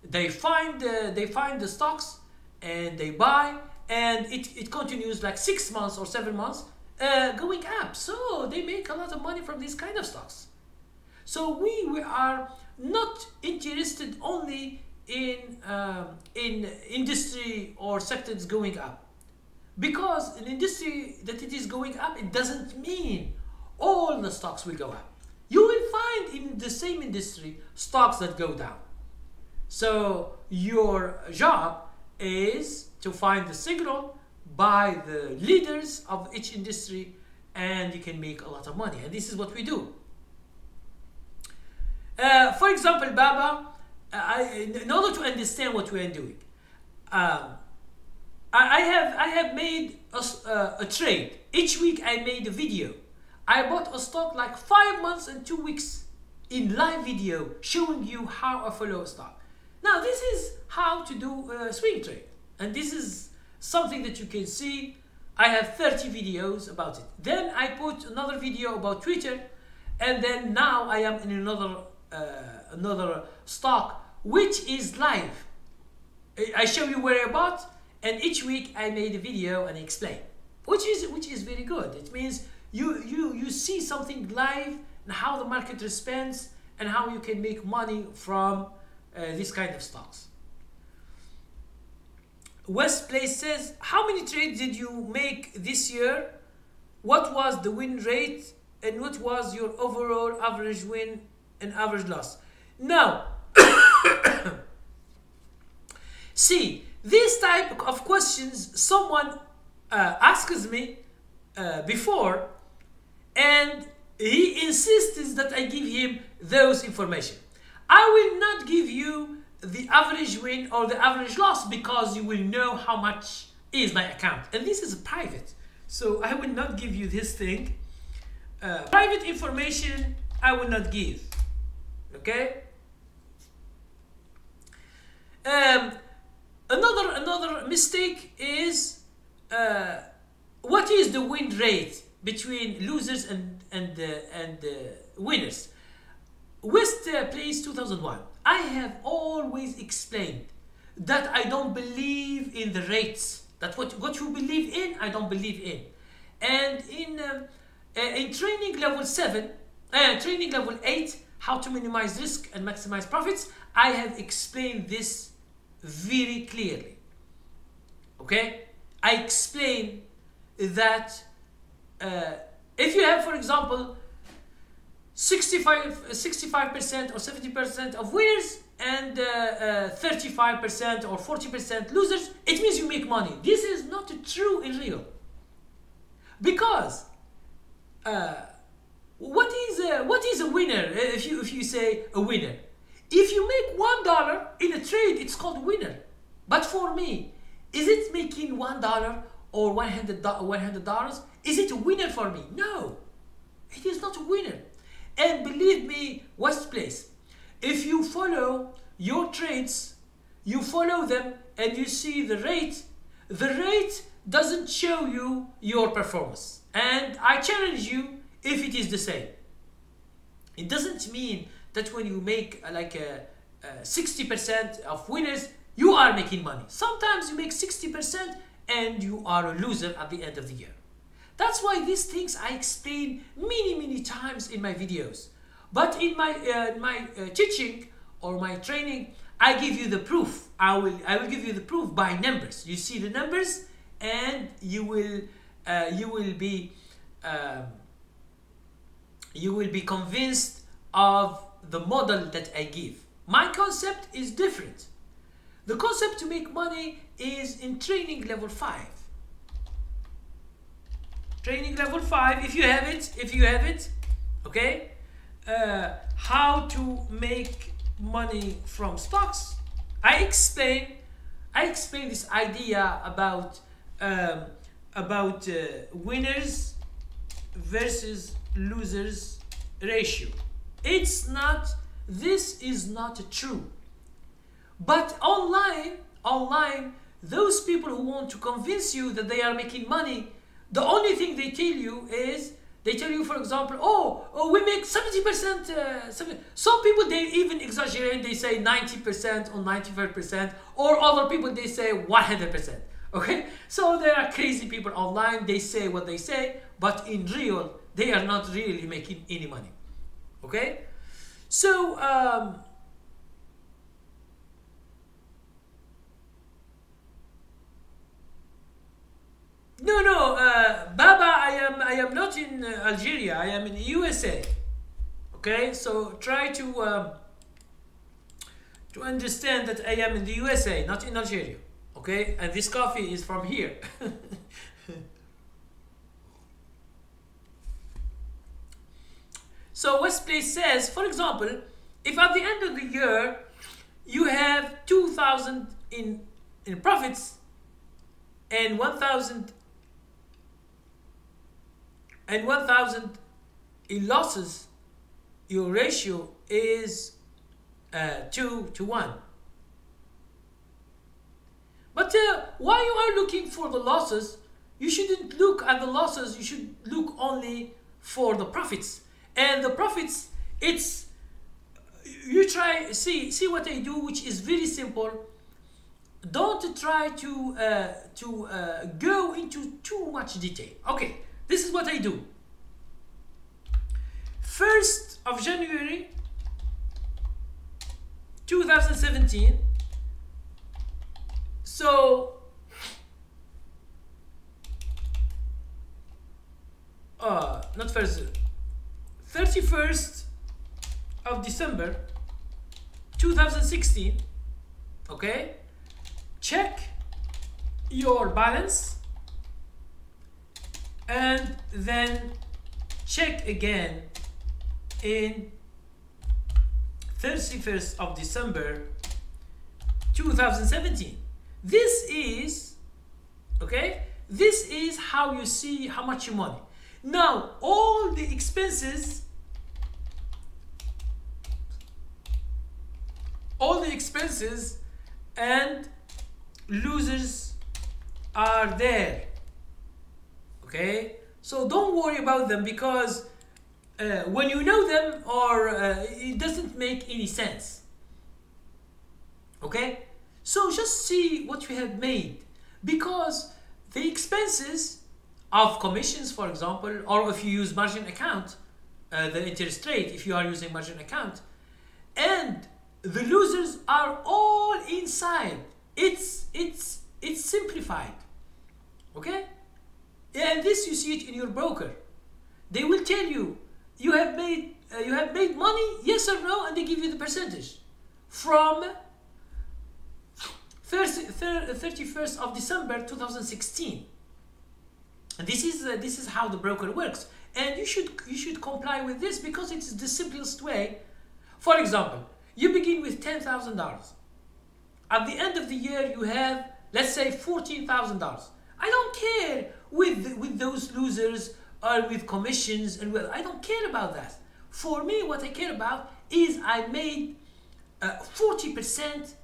they find the stocks, and they buy, and it continues like 6 months or 7 months going up. So they make a lot of money from these kind of stocks. So we are not interested only in industry or sectors going up. Because an industry that it is going up, it doesn't mean all the stocks will go up. You will find in the same industry stocks that go down. So your job is to find the signal by the leaders of each industry, and you can make a lot of money. And this is what we do. For example, Baba, in order to understand what we are doing, I have made a trade. Each week I made a video. I bought a stock like 5 months and 2 weeks in live video showing you how I follow a stock. Now this is how to do a swing trade, and this is something that you can see. I have 30 videos about it. Then I put another video about Twitter, and then now I am in another stock which is live. I show you where I bought, and each week I made a video and explain, which is very good. It means you see something live and how the market responds and how you can make money from this kind of stocks. West Place says, how many trades did you make this year? What was the win rate, and what was your overall average win and average loss? Now, see, this type of questions someone asks me before, and he insists that I give him those information. I will not give you the average win or the average loss, because you will know how much is my account, and this is private, so I will not give you this thing. Private information I will not give. Okay. Another mistake is what is the win rate between losers and winners. West Place 2001. I have always explained that I don't believe in the rates. That what you believe in, I don't believe in. And in training level 7, training level 8, how to minimize risk and maximize profits, I have explained this very clearly. Okay, I explain that if you have, for example, 65% or 70% of winners and 35% or 40% losers, it means you make money. This is not true in real, because what is a winner? If you say a winner, if you make $1 in a trade, it's called winner. But for me, is it making $1 or $100? Is it a winner for me? No, it is not a winner. And believe me, West Place, if you follow your trades, you follow them and you see the rate doesn't show you your performance. And I challenge you if it is the same. It doesn't mean that when you make like 60% of winners, you are making money. Sometimes you make 60% and you are a loser at the end of the year. That's why these things I explain many times in my videos. But in my teaching or my training, I give you the proof. I will give you the proof by numbers. You see the numbers, and you will be convinced of the model that I give. My concept is different. The concept to make money is in training level 5. Training level 5, if you have it, okay? How to make money from stocks. I explain this idea about winners versus losers ratio. This is not true. But online, those people who want to convince you that they are making money, the only thing they tell you is, for example, oh, we make 70%. Some people, they even exaggerate. They say 90% or 95%, or other people, they say 100%. Okay, so there are crazy people online. They say what they say, but in real, they are not really making any money. Okay, so no, Baba, I am not in Algeria. I am in the USA. Okay, so try to understand that I am in the USA, not in Algeria. Okay, and this coffee is from here. So Westplay says, for example, if at the end of the year you have 2,000 in profits and 1,000 in losses, your ratio is 2 to 1. But while you are looking for the losses, you shouldn't look at the losses. You should look only for the profits. And the profits, it's, you try, see what I do, which is very simple. Don't try to go into too much detail. Okay, this is what I do. 1st of January 2017. So not first, 31st of December 2016. Okay, check your balance and then check again in 31st of December 2017. This is, okay, this is how you see how much you money. Now all the expenses and losers are there. Okay, so don't worry about them, because when you know them, or it doesn't make any sense. Okay, so just see what you have made, because the expenses of commissions, for example, or if you use margin account, the interest rate, if you are using margin account, and the losers are all inside. It's simplified. Okay, and this you see it in your broker. They will tell you you have made money, yes or no, and they give you the percentage from 31st of December 2016. And this is how the broker works, and you should comply with this, because it's the simplest way. For example, you begin with $10,000. At the end of the year, you have, let's say, $14,000. I don't care with those losers or with commissions, and I don't care about that. For me, what I care about is I made 40%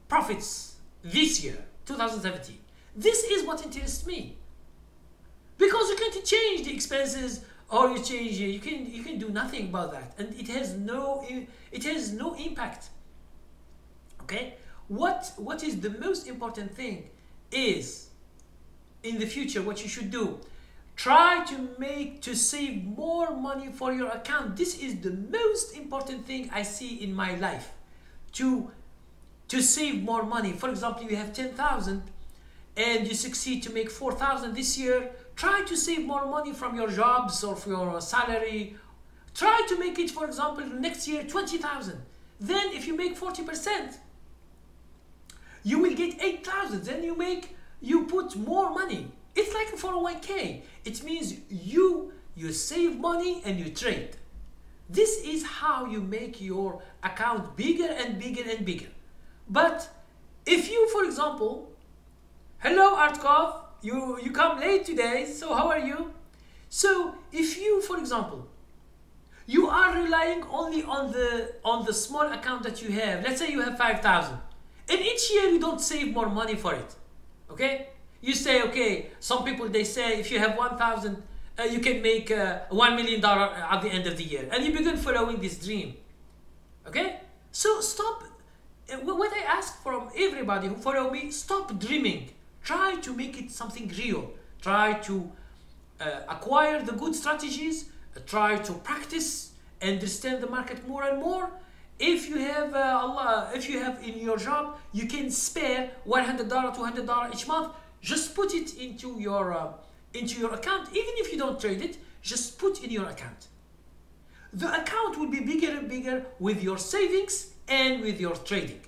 profits this year, 2017. This is what interests me, because you can't change the expenses, or you can do nothing about that, and it has no impact. Okay, what is the most important thing is, in the future, what you should do, Try to save more money for your account. This is the most important thing I see in my life. To save more money. For example, you have 10,000 and you succeed to make 4,000 this year. Try to save more money from your jobs or from your salary. Try to make it, for example, next year 20,000. Then if you make 40%, you will get 8,000. Then you put more money. It's like a 401k. It means you save money and you trade. This is how you make your account bigger and bigger and bigger. But if you, for example, hello Artkov, you come late today, so how are you? So if you, for example, you are relying only on the small account that you have, let's say you have 5,000, and each year you don't save more money for it, okay? You say, okay, some people, they say if you have 1,000, you can make $1 million at the end of the year, and you begin following this dream, okay? So stop. What I ask from everybody who follow me, stop dreaming. Try to make it something real. Try to acquire the good strategies. Try to practice, understand the market more and more. If you have if you have in your job, you can spare $100, $200 each month. Just put it into your account. Even if you don't trade it, just put in your account. The account will be bigger and bigger with your savings and with your trading.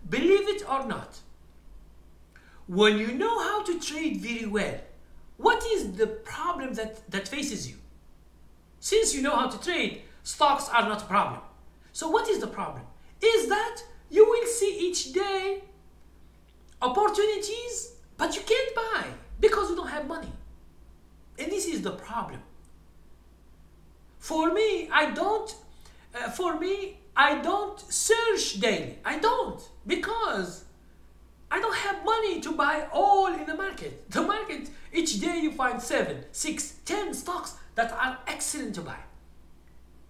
Believe it or not, when you know how to trade very well, what is the problem that faces you? Since you know how to trade, stocks are not a problem. So what is the problem? Is that you will see each day opportunities, but you can't buy because you don't have money. And this is the problem. For me, I don't search daily. I don't, because I don't have money to buy all in the market. The market, each day you find 7, 6, 10 stocks that are excellent to buy.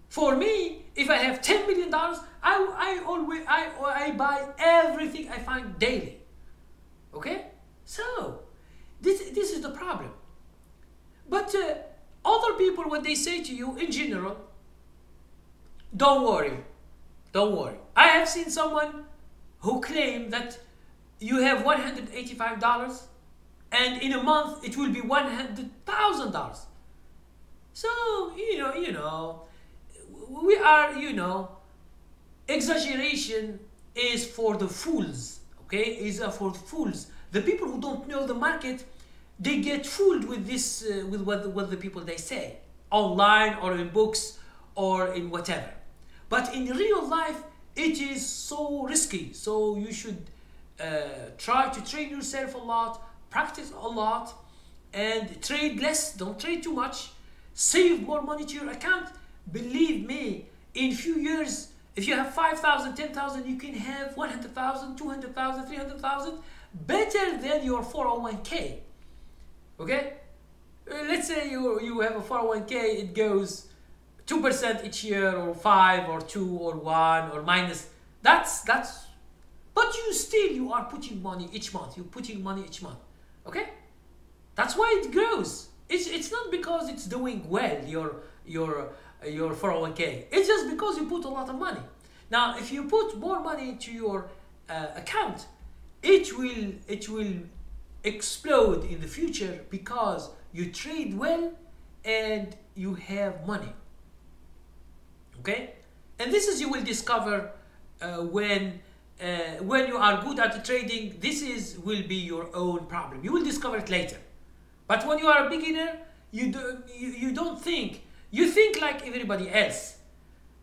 For me, if I have $10 million, I buy everything I find daily. Okay? So, this is the problem. But other people, what they say to you in general, don't worry. Don't worry. I have seen someone who claimed that you have $185 and in a month it will be $100,000. So, you know, we are, exaggeration is for the fools, okay? Is for fools. The people who don't know the market, they get fooled with this, with what the people they say, online or in books or in whatever. But in real life, it is so risky. So you should try to train yourself a lot, practice a lot, and trade less. Don't trade too much. Save more money to your account. Believe me, in few years, if you have 5,000, 10,000, you can have 100,000, 200,000, 300,000, better than your 401k. Okay? Let's say you have a 401k, it goes 2% each year, or 5, or 2, or 1, or minus. That's. But you are putting money each month. You're putting money each month. Okay? That's why it grows. It's not because it's doing well, your 401k. It's just because you put a lot of money. Now, if you put more money into your account, it will explode in the future because you trade well and you have money. Okay? And this is, you will discover when you are good at the trading. This will be your own problem. You will discover it later. But when you are a beginner, you don't think. You think like everybody else.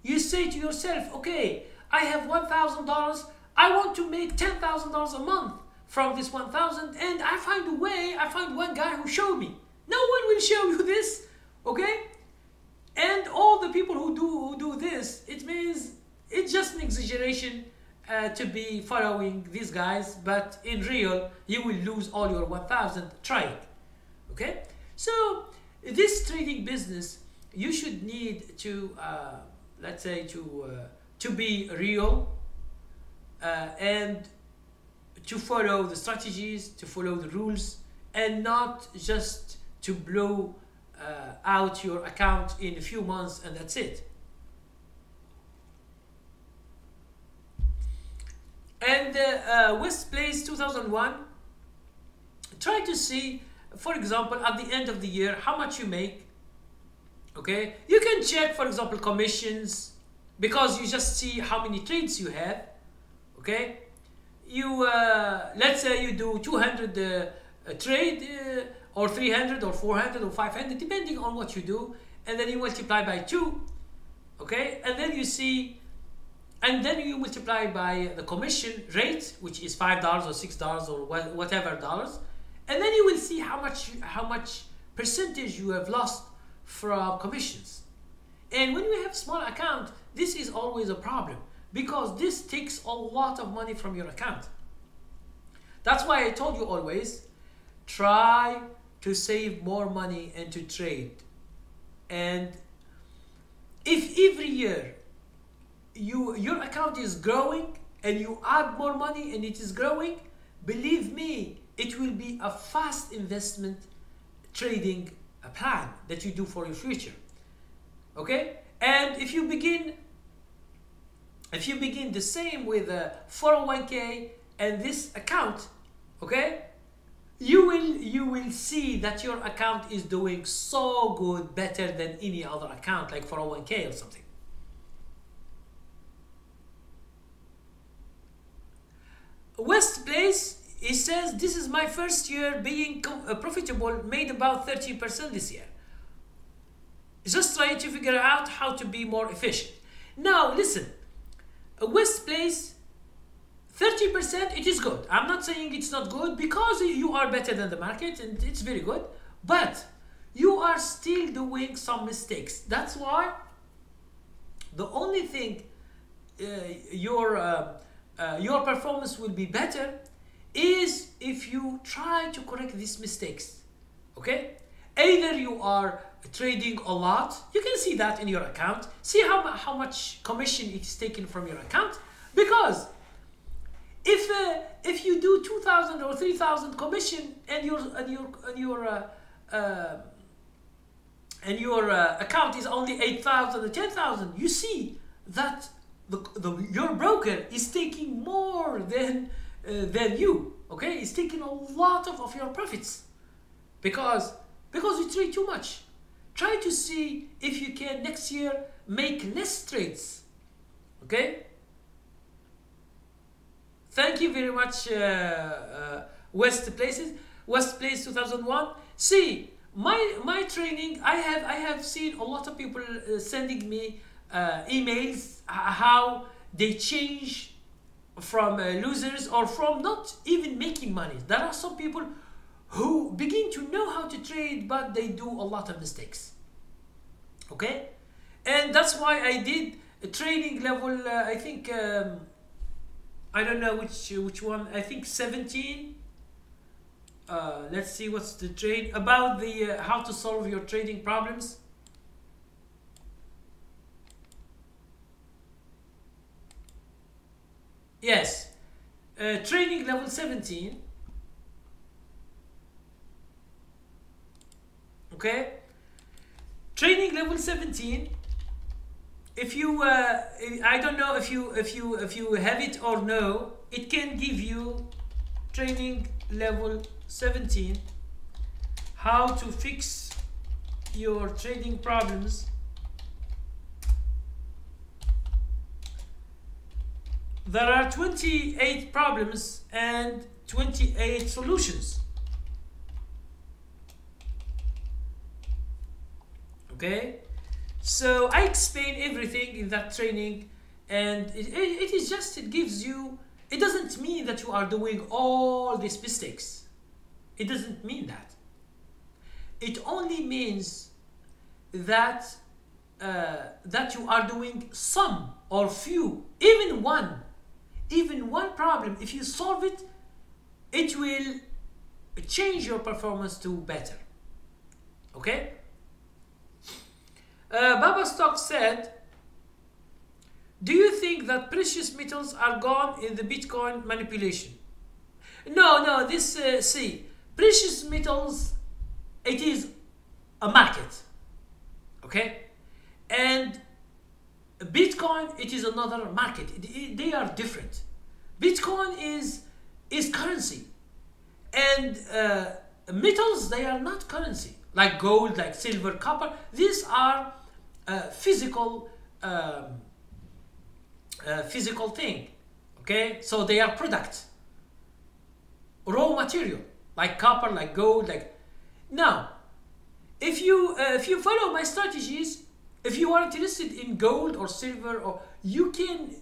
You say to yourself, okay, I have $1,000. I want to make $10,000 a month from this 1,000, and I find a way. I find one guy who showed me. No one will show you this, okay? And all the people who do this, it means it's just an exaggeration to be following these guys, but in real, you will lose all your 1,000 trying, okay? So this trading business, you should need to, let's say, to be real and to follow the strategies, to follow the rules, and not just to blow out your account in a few months and that's it. And West Place 2001, try to see, for example, at the end of the year, how much you make. Okay, you can check, for example, commissions, because you just see how many trades you have. Okay, you let's say you do 200 trade, or 300 or 400 or 500, depending on what you do, and then you multiply by 2. Okay, and then you see, and then you multiply by the commission rate, which is $5 or $6 or whatever dollars, and then you will see how much percentage you have lost from commissions. And when you have small account, this is always a problem, because this takes a lot of money from your account. That's why I told you always, try to save more money and to trade. And if every year your account is growing and you add more money and it is growing, believe me, it will be a fast investment trading plan that you do for your future. Okay, and if you begin the same with a 401k and this account, okay, you will see that your account is doing so good, better than any other account like 401k or something. West Place, he says, this is my first year being profitable, made about 30% this year. Just trying to figure out how to be more efficient. Now listen, West Place, 30%, it is good. I'm not saying it's not good, because you are better than the market and it's very good, but you are still doing some mistakes. That's why the only thing your performance will be better is if you try to correct these mistakes. Okay, either you are trading a lot, you can see that in your account, see how much commission it is taken from your account, because if you do 2,000 or 3,000 commission and your account is only 8,000 or 10,000, you see that your broker is taking more than you. Okay, it's taking a lot of your profits because you trade too much. Try to see if you can next year make less trades. Okay. Thank you very much, West Place 2001. See, my training, I have seen a lot of people sending me emails how they change from losers or from not even making money. There are some people who begin to know how to trade, but they do a lot of mistakes. Okay, and that's why I did a training level. I think I don't know which one. I think 17. Let's see what's the trade about the how to solve your trading problems. Yes, training level 17. Okay, training level 17. If you I don't know if you have it or no, it can give you training level 17, how to fix your trading problems. There are 28 problems and 28 solutions. Okay, so I explain everything in that training, and it gives you, it doesn't mean that you are doing all these mistakes. It doesn't mean that. It only means that that you are doing some or few, even one problem. If you solve it, it will change your performance to better. Okay. Baba Stock said, do you think that precious metals are gone in the Bitcoin manipulation? No, this see, precious metals it is a market, okay? And Bitcoin, it is another market. They are different. Bitcoin is currency, and metals, they are not currency. Like gold, like silver, copper. These are physical thing. Okay, so they are products, raw material, like copper, like gold, like. Now, if you follow my strategies, if you are interested in gold or silver, or you can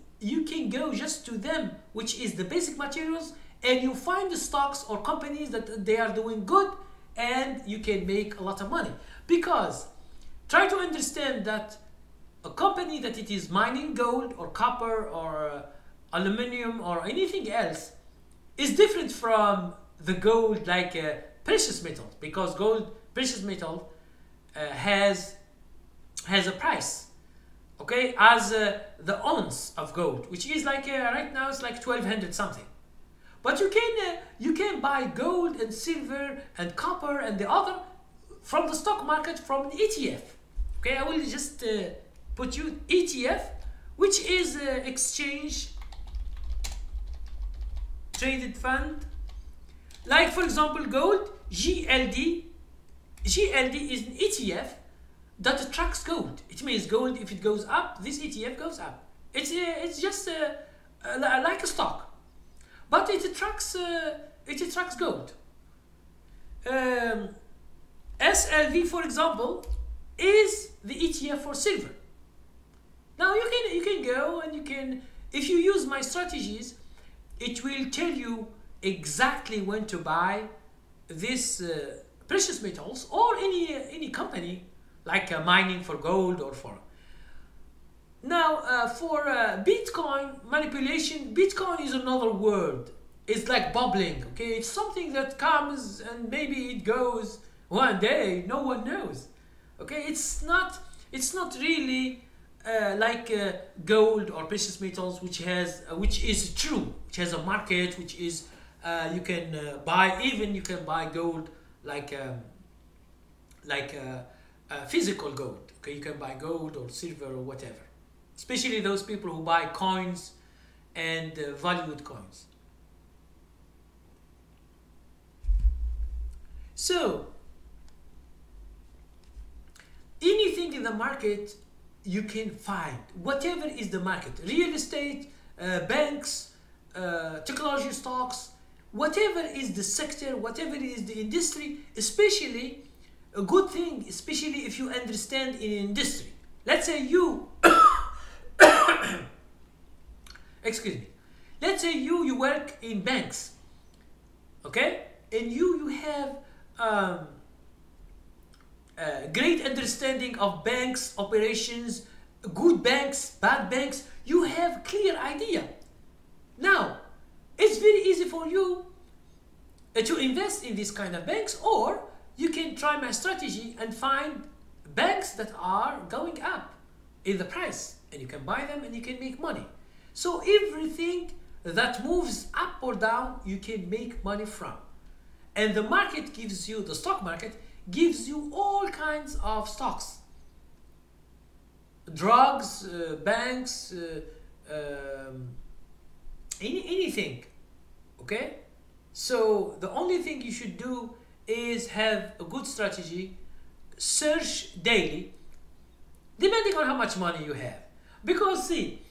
go just to them, which is the basic materials, and you find the stocks or companies that they are doing good, and you can make a lot of money. Because try to understand that a company that it is mining gold or copper or aluminum or anything else is different from the gold, like precious metals, because gold, precious metal, has a price, okay, as the ounce of gold, which is like right now it's like 1200 something. But you can buy gold and silver and copper and the other from the stock market, from an ETF. Okay, I will just put you ETF, which is exchange traded fund. Like for example, gold, GLD. GLD is an ETF that tracks gold. It means gold, if it goes up, this ETF goes up. It's just like a stock, but it tracks gold. SLV, for example, is the ETF for silver. Now you can go and you can, if you use my strategies, it will tell you exactly when to buy this precious metals or any company, like mining for gold or for. Now for Bitcoin manipulation, Bitcoin is another word. It's like bubbling, okay? It's something that comes and maybe it goes one day, no one knows, okay? It's not really like gold or precious metals, which is true, which has a market, which is you can buy, even you can buy gold like physical gold, okay? You can buy gold or silver or whatever, especially those people who buy coins and valued coins. So anything in the market you can find, whatever is the market, real estate, banks, technology stocks, whatever is the sector, whatever is the industry, especially a good thing, especially if you understand in industry. Let's say you excuse me, let's say you work in banks, okay, and you have great understanding of banks operations, good banks, bad banks. You have clear idea. Now it's very easy for you to invest in this kind of banks, or you can try my strategy and find banks that are going up in the price, and you can buy them and you can make money. So everything that moves up or down, you can make money from. And the market gives you, the stock market gives you all kinds of stocks, drugs, banks, anything, okay? So the only thing you should do is have a good strategy, search daily, depending on how much money you have. Because see,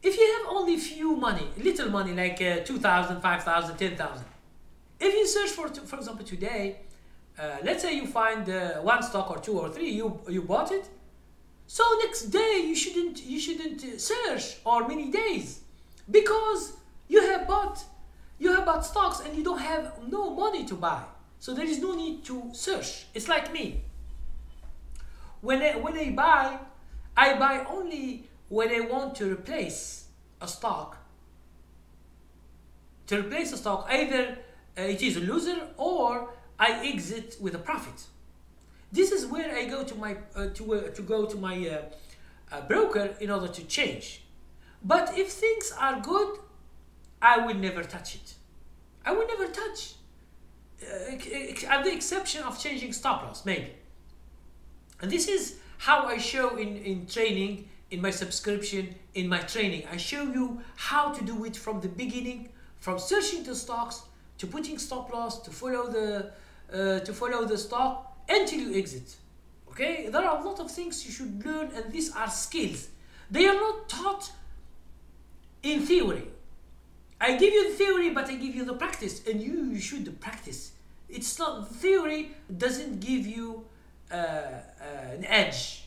if you have only few money, little money, like 2,000, 5,000, 10,000, if you search for example today, let's say you find one stock or two or three, you bought it, so next day you shouldn't search, or many days, because you have bought stocks and you don't have no money to buy, so there is no need to search. It's like me, when I buy only when I want to replace a stock. Either it is a loser or I exit with a profit. This is where I go to my broker in order to change. But if things are good, I will never touch it. I will never touch at the exception of changing stop loss, maybe. And this is how I show in training, in my subscription, in my training. I show you how to do it from the beginning, from searching the stocks to putting stop loss, to follow the stock until you exit. Okay, there are a lot of things you should learn, and these are skills. They are not taught in theory. I give you the theory, but I give you the practice, and you should practice. It's not, theory doesn't give you an edge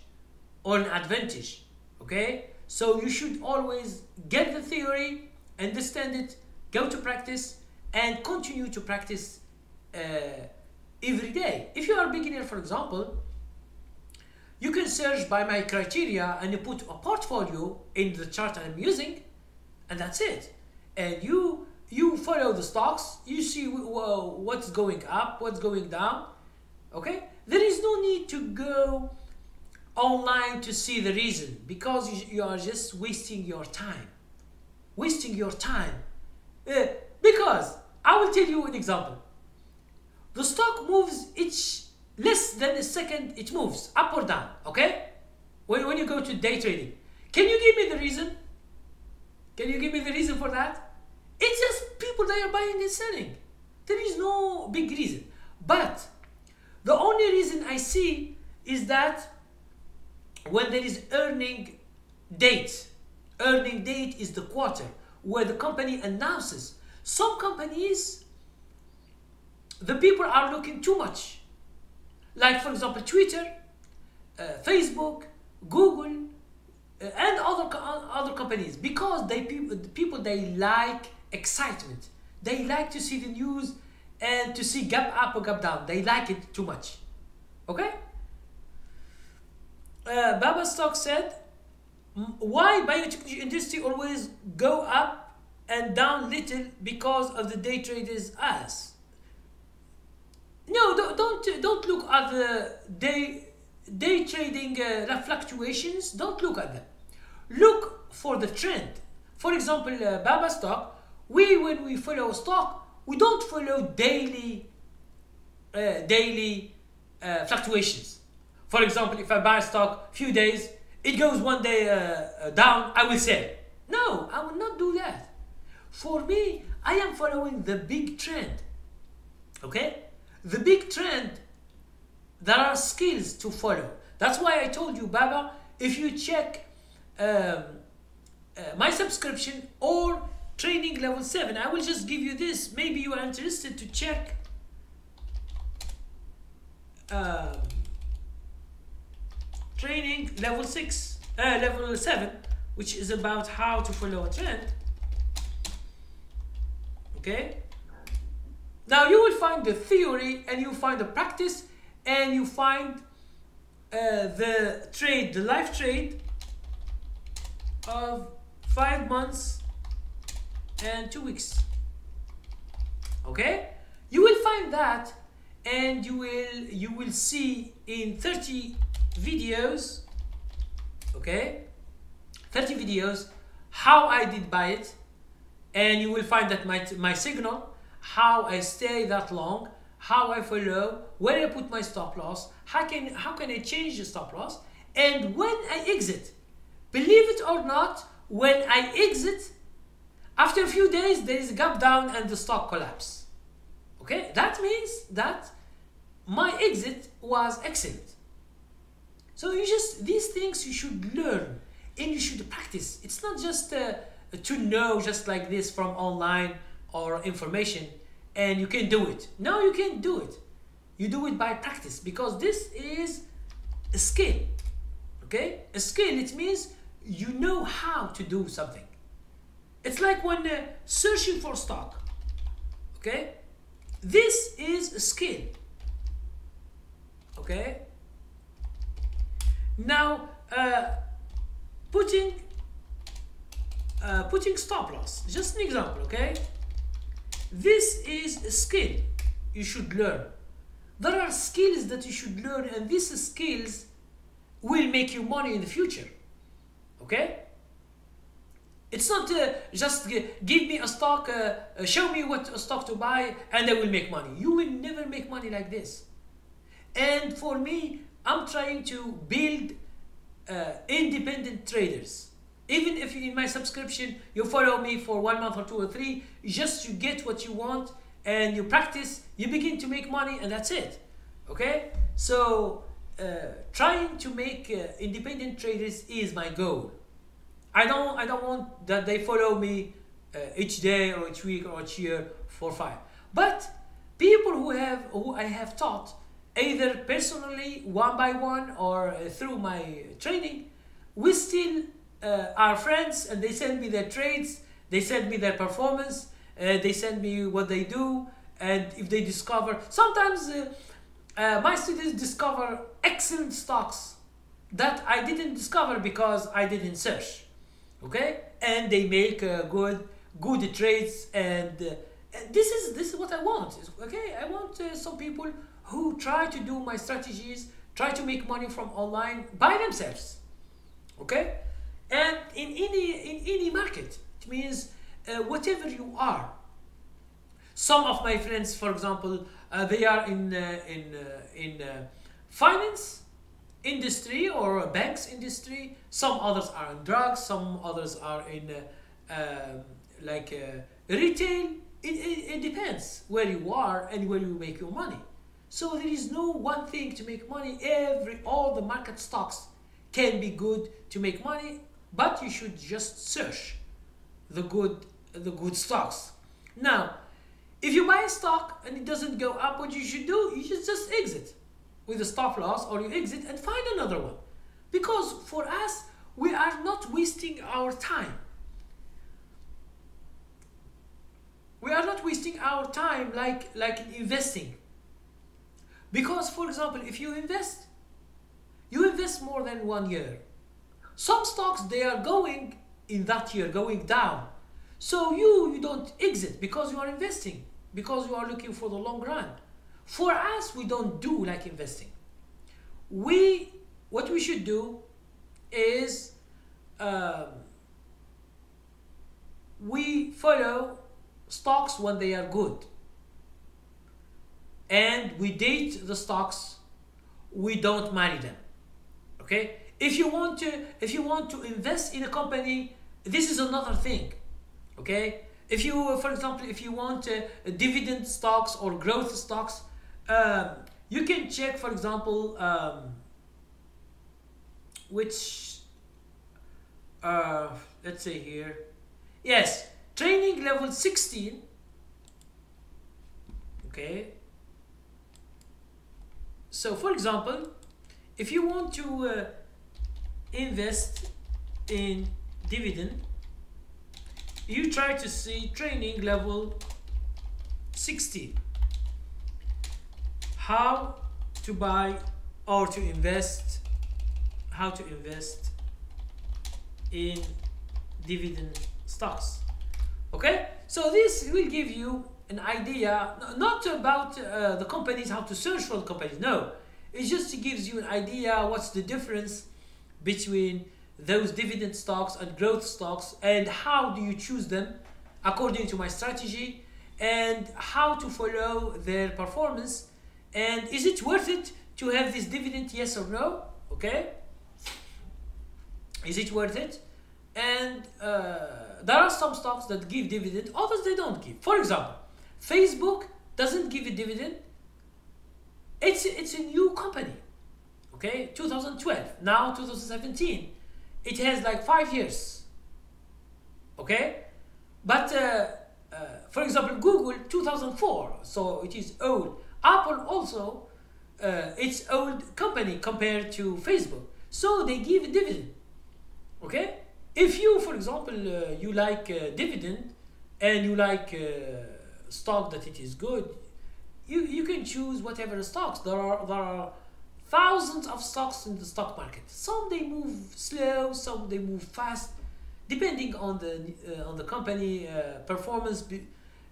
or an advantage. Okay, so you should always get the theory, understand it, go to practice, and continue to practice every day. If you are a beginner, for example, you can search by my criteria and you put a portfolio in the chart I'm using, and that's it. And you follow the stocks, you see what's going up, what's going down. Okay, there is no need to go online to see the reason, because you are just wasting your time. Because I will tell you an example. The stock moves each less than a second, it moves up or down. Okay, when you go to day trading, can you give me the reason? Can you give me the reason for that? It's just people, they are buying and selling. There is no big reason. But the only reason I see is that when there is earning date is the quarter where the company announces. Some companies, the people are looking too much. Like, for example, Twitter, Facebook, Google, and other companies, because people they like excitement. They like to see the news and to see gap up or gap down. They like it too much. Okay? Baba Stock said, why biotechnology industry always go up and down little? Because of the day traders ass. No, don't look at the day trading fluctuations. Don't look at them. Look for the trend. For example, Baba Stock, when we follow a stock, we don't follow daily fluctuations. For example, if I buy a stock few days, it goes one day down, I will sell. No, I will not do that. For me, I am following the big trend. Okay? The big trend, there are skills to follow. That's why I told you, Baba, if you check my subscription or training level 7, I will just give you this. Maybe you are interested to check training level 7, which is about how to follow a trend. Okay, now you will find the theory, and you find the practice, and you find the live trade of 5 months and 2 weeks. Okay, you will find that, and you will see in 30 videos, okay, 30 videos, how I did buy it, and you will find that my signal, how I stay that long, how I follow, where I put my stop loss, how can I change the stop loss, and when I exit. Believe it or not, when I exit, after a few days there is a gap down and the stock collapse. Okay, that means that my exit was excellent. So these things you should learn and you should practice. It's not just to know just like this from online or information and you can do it. No, you can't do it. You do it by practice, because this is a skill. Okay, a skill, it means you know how to do something. It's like when searching for stock. Okay, this is a skill. Okay, now putting stop loss, just an example. Okay, this is a skill you should learn. There are skills that you should learn, and these skills will make you money in the future. Okay, It's not just give me a stock, show me what stock to buy, and I will make money. You will never make money like this. And for me, I'm trying to build independent traders. Even if in my subscription you follow me for 1 month or 2 or 3, just you get what you want and you practice, you begin to make money, and that's it. Okay? So trying to make independent traders is my goal. I don't want that they follow me each day or each week or each year for fun. But people who I have taught, either personally, one by one, or through my training, we still are friends, and they send me their trades, they send me their performance, they send me what they do, and if they discover, sometimes my students discover excellent stocks that I didn't discover because I didn't search. Okay, and they make good trades, and this is what I want. Okay, I want some people who try to do my strategies, try to make money from online by themselves. Okay, and in any market, it means whatever you are. Some of my friends, for example, they are in finance industry or banks industry. Some others are in drugs, some others are in retail. It depends where you are and where you make your money. So there is no one thing to make money. All the market stocks can be good to make money, but you should just search the good stocks. Now, if you buy a stock and it doesn't go up, what you should do, you should just exit with a stop loss, or you exit and find another one. Because for us, we are not wasting our time. We are not wasting our time like in investing. Because, for example, if you invest more than 1 year. Some stocks, they are going in that year, going down. So you don't exit because you are investing, because you are looking for the long run. For us, we don't do like investing. What we should do is we follow stocks when they are good, and we date the stocks. We don't marry them. Okay? If you want to invest in a company, this is another thing. Okay? If you, for example, if you want dividend stocks or growth stocks, you can check, for example, let's say here, yes, training level 16. Okay. So, for example, if you want to invest in dividend, you try to see training level 16. How to buy or to invest, how to invest in dividend stocks. Okay, so this will give you an idea, not about the companies, how to search for the companies. No, it just gives you an idea what's the difference between those dividend stocks and growth stocks, and how do you choose them according to my strategy, and how to follow their performance, and is it worth it to have this dividend, yes or no? Okay, is it worth it? And there are some stocks that give dividend, others they don't give. For example, Facebook doesn't give a dividend. It's a new company. Okay, 2012, now 2017. It has like 5 years. Okay, but for example, Google 2004, so it is old. Apple also, it's old company compared to Facebook, so they give a dividend. Okay, if you, for example, you like dividend and you like stock that it is good, you can choose whatever stocks. There are thousands of stocks in the stock market. Some they move slow, some they move fast, depending on the company performance,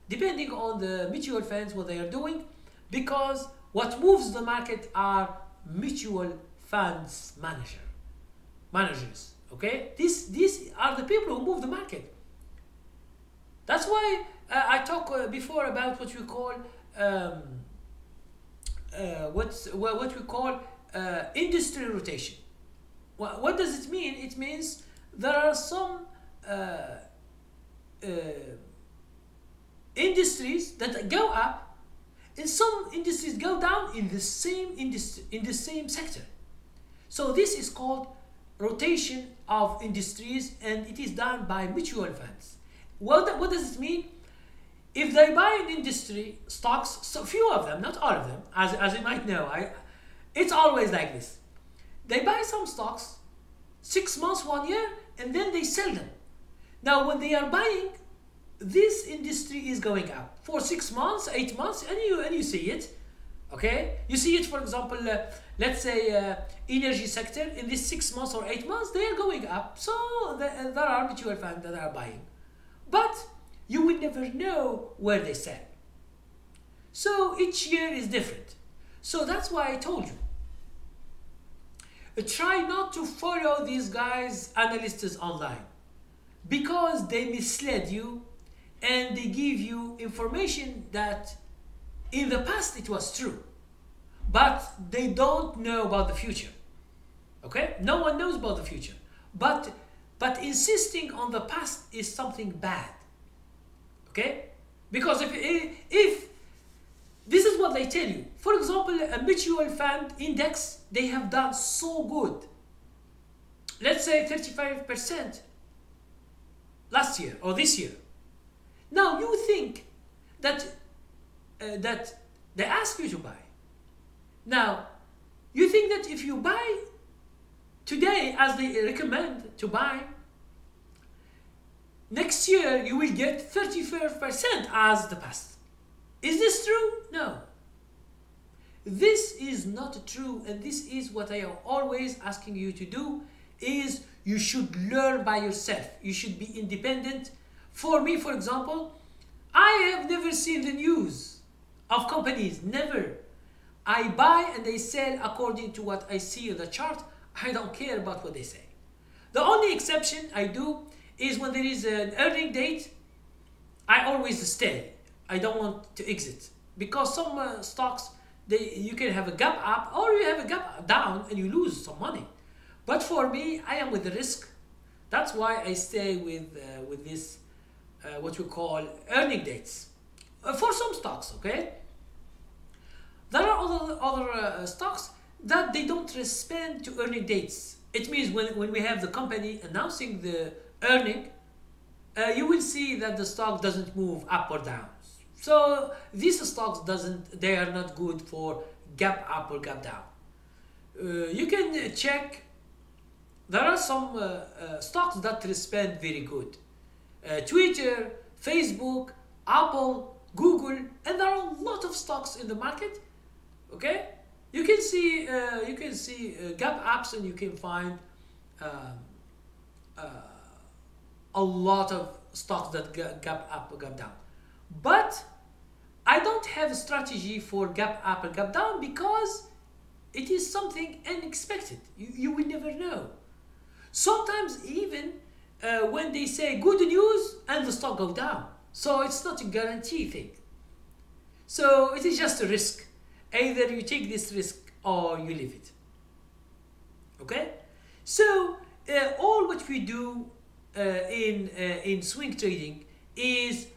depending on the mutual funds what they are doing, because what moves the market are mutual funds managers. Okay, these are the people who move the market. That's why I talked before about what we call what we call industry rotation. What does it mean? It means there are some industries that go up, and some industries go down in the same industry, in the same sector. So this is called rotation of industries, and it is done by mutual funds. What does it mean? If they buy an industry stocks, so few of them, not all of them, as you might know, it's always like this. They buy some stocks 6 months, 1 year, and then they sell them. Now, when they are buying, this industry is going up for 6 months, 8 months, and you see it. Okay, you see it. For example, let's say energy sector, in this 6 months or 8 months, they are going up. So there are mutual funds that are buying, but you will never know where they sell. So each year is different. So that's why I told you, try not to follow these guys, analysts online, because they misled you and they give you information that in the past it was true, but they don't know about the future. Okay, no one knows about the future, but insisting on the past is something bad. Okay, because if this is what they tell you, for example, a mutual fund index, they have done so good, let's say 35% last year or this year. Now you think that that they ask you to buy. Now you think that if you buy today as they recommend to buy, next year you will get 35% as the past. Is this true? No. This is not true, and this is what I am always asking you to do, is you should learn by yourself. You should be independent. For me, for example, I have never seen the news of companies, never. I buy and they sell according to what I see in the chart. I don't care about what they say. The only exception I do is when there is an earning date, I always stay. I don't want to exit, because some stocks, you can have a gap up or you have a gap down and you lose some money. But for me, I am with the risk. That's why I stay with this what we call earning dates for some stocks. Okay, there are other stocks that they don't respond to earning dates. It means when we have the company announcing the earning, you will see that the stock doesn't move up or down. So these stocks they are not good for gap up or gap down. You can check. There are some stocks that respond very good. Twitter, Facebook, Apple, Google, and there are a lot of stocks in the market. Okay, you can see gap ups, and you can find a lot of stocks that gap up or gap down. But I don't have a strategy for gap up or gap down, because it is something unexpected. You will never know. Sometimes even when they say good news and the stock go down. So it's not a guarantee thing. So it is just a risk. Either you take this risk or you leave it. Okay? So all what we do in swing trading is,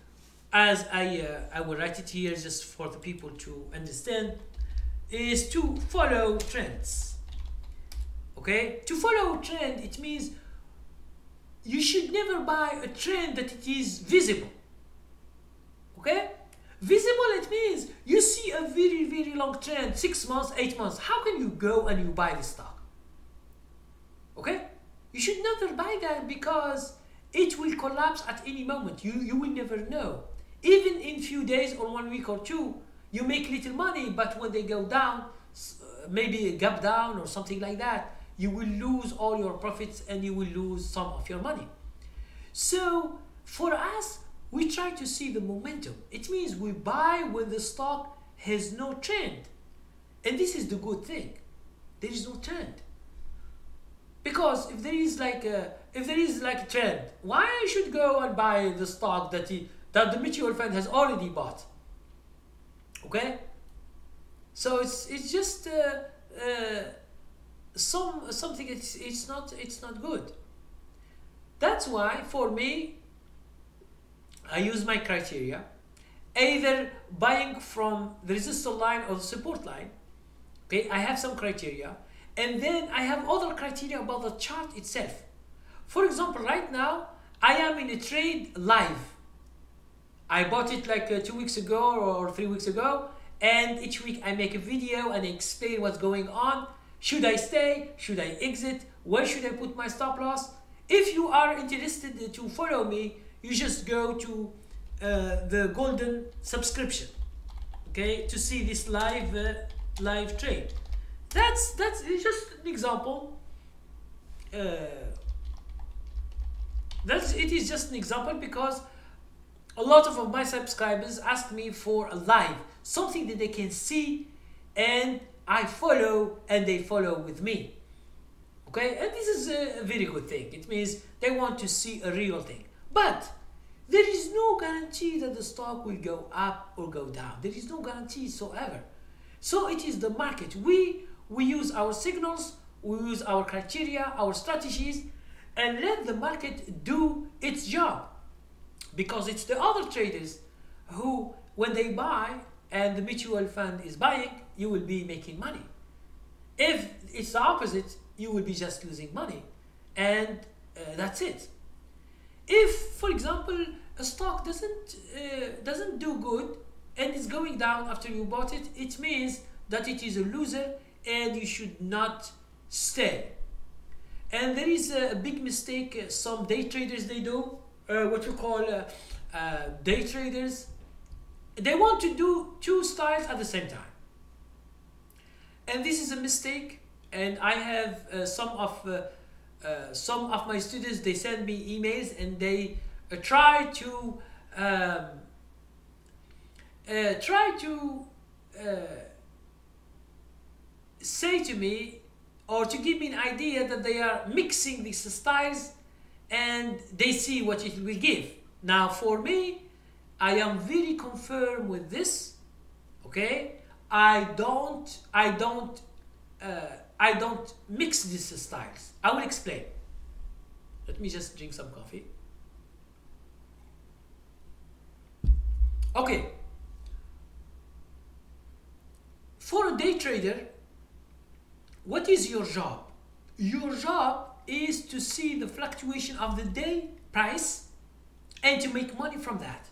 as I will write it here just for the people to understand, is to follow trends. Okay? To follow a trend, it means you should never buy a trend that it is visible. Okay? Visible, it means you see a very, very long trend, 6 months, 8 months. How can you go and you buy the stock? Okay? You should never buy that, because it will collapse at any moment. You will never know. Even in few days or 1 week or two, you make little money, but when they go down, maybe a gap down or something like that, you will lose all your profits and you will lose some of your money. So for us, we try to see the momentum. It means we buy when the stock has no trend. And this is the good thing. There is no trend. Because if there is like a trend, why I should go and buy the stock that the mutual fund has already bought? Okay, so it's just something. It's not good. That's why for me, I use my criteria, either buying from the resistance line or the support line. Okay, I have some criteria, and then I have other criteria about the chart itself. For example, right now I am in a trade live. I bought it like 2 weeks ago or 3 weeks ago, and each week I make a video and I explain what's going on. Should I stay? Should I exit? Where should I put my stop loss? If you are interested to follow me, you just go to the golden subscription, okay, to see this live trade. That's just an example. It is just an example because a lot of my subscribers ask me for a live, something that they can see, and I follow and they follow with me. Okay, and this is a very good thing. It means they want to see a real thing. But there is no guarantee that the stock will go up or go down. There is no guarantee whatsoever. So it is the market. We use our signals, we use our criteria, our strategies, and let the market do its job. Because it's the other traders who, when they buy and the mutual fund is buying, you will be making money. If it's the opposite, you will be just losing money, and that's it. If, for example, a stock doesn't do good and is going down after you bought it, it means that it is a loser and you should not stay. And there is a big mistake some day traders they do, what you call day traders. They want to do two styles at the same time, and this is a mistake. And I have some of my students, they send me emails and they try to say to me or to give me an idea that they are mixing these styles and they see what it will give. Now for me, I am very confirm with this. Okay, I don't mix these styles. I will explain. Let me just drink some coffee. Okay. For a day trader, what is your job? Your job is to see the fluctuation of the day price and to make money from that.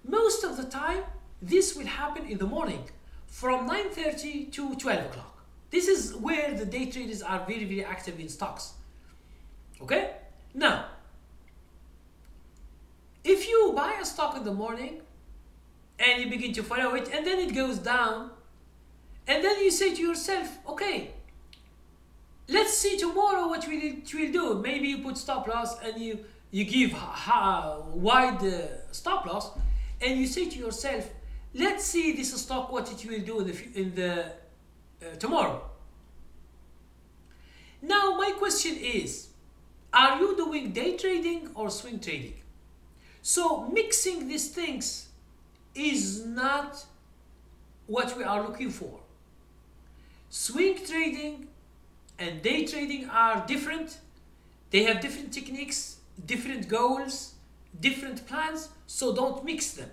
Most of the time, this will happen in the morning from 9:30 to 12 o'clock. This is where the day traders are very, very active in stocks. Okay? Now, if you buy a stock in the morning and you begin to follow it and then it goes down, and then you say to yourself, okay, let's see tomorrow what it will do. Maybe you put stop loss and you give wide stop loss, and you say to yourself, let's see this stock what it will do in the tomorrow. Now my question is, are you doing day trading or swing trading? So mixing these things is not what we are looking for. Swing trading and day trading are different. They have different techniques, different goals, different plans, so don't mix them.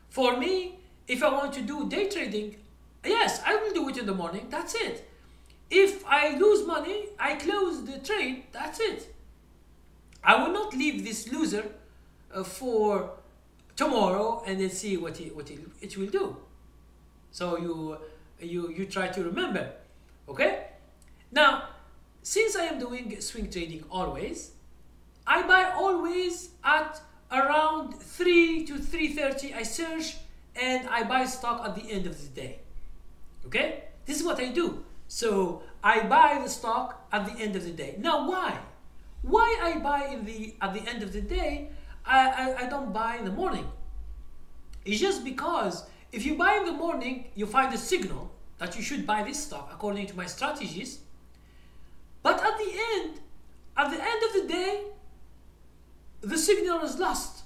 For me, if I want to do day trading, yes, I will do it in the morning, that's it. If I lose money, I close the trade, that's it. I will not leave this loser for tomorrow and then see what it will do. So you try to remember, okay? Now, since I am doing swing trading always, I buy always at around 3 to 3:30. I search and I buy stock at the end of the day. Okay, this is what I do. So I buy the stock at the end of the day. Now why? Why I buy at the end of the day? I don't buy in the morning. It's just because if you buy in the morning, you find a signal that you should buy this stock according to my strategies. But at the end of the day, the signal is lost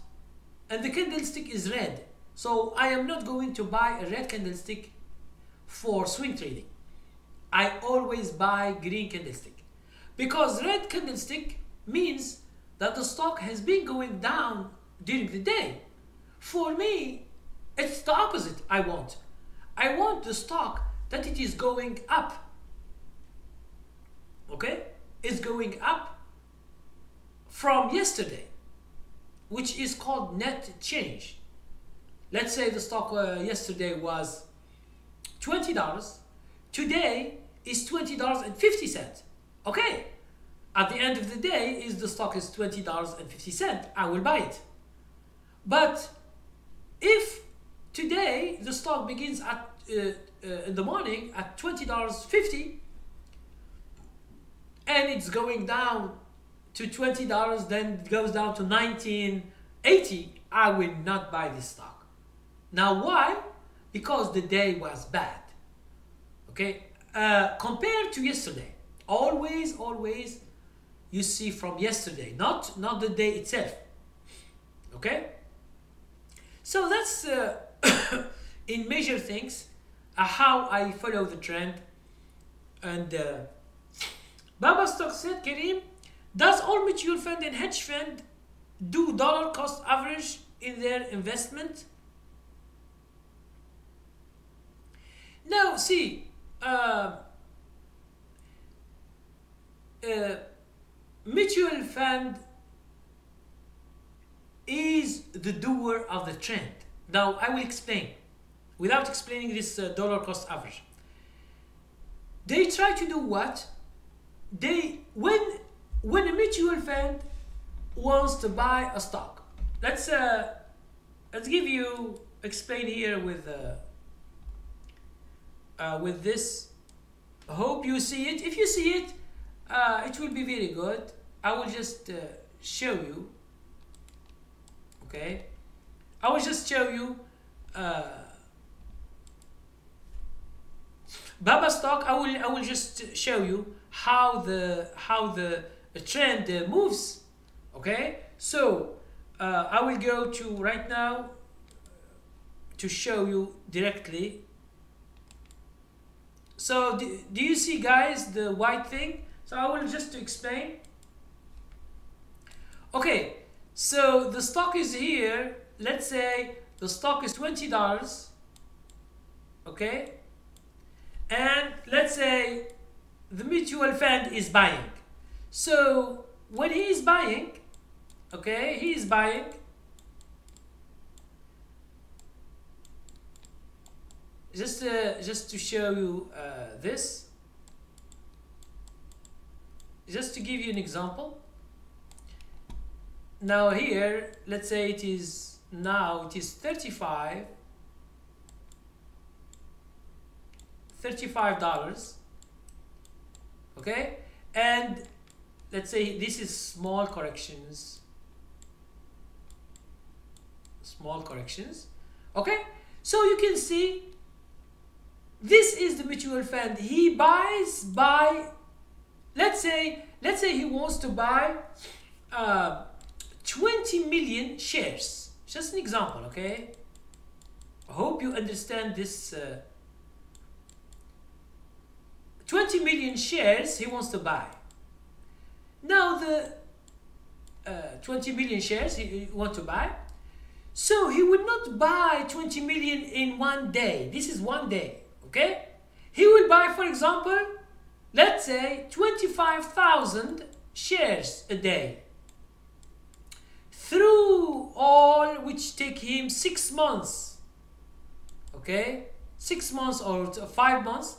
and the candlestick is red. So I am not going to buy a red candlestick for swing trading. I always buy green candlestick, because red candlestick means that the stock has been going down during the day. For me, it's the opposite. I want the stock that it is going up. Okay, it's going up from yesterday, which is called net change. Let's say the stock yesterday was $20. Today is $20.50. Okay, at the end of the day, is the stock is $20.50. I will buy it. But if today the stock begins at in the morning at $20.50 and it's going down to $20, then it goes down to $19.80, I will not buy this stock. Now why? Because the day was bad. Okay, compared to yesterday, always you see from yesterday, not the day itself. Okay, so that's in major things how I follow the trend. And Baba Stock said, Kareem, does all mutual fund and hedge fund do dollar cost average in their investment? No, see, mutual fund is the doer of the trend. Now I will explain. Without explaining this dollar cost average, they try to do what? They when a mutual fund wants to buy a stock, let's give you explain here with this. I hope you see it. If you see it, it will be very good. I will just show you. Okay, I will just show you Baba Stock. I will just show you how the trend moves. Okay, so I will go to right now to show you directly. So do you see, guys, the white thing? So I will just explain. Okay, so the stock is here. Let's say the stock is $20. Okay, and let's say the mutual fund is buying. So when he is buying, okay, he is buying. Just to show you this, just to give you an example. Now here, let's say it is $35. Okay, and let's say this is small corrections. Okay, so you can see this is the mutual fund. He buys by, let's say he wants to buy 20 million shares. Just an example, okay? I hope you understand this. 20 million shares he wants to buy. Now the 20 million shares he wants to buy. So he would not buy 20 million in one day. This is one day, okay? He will buy, for example, let's say 25,000 shares a day. Through all which take him 6 months, okay? 6 months or 5 months.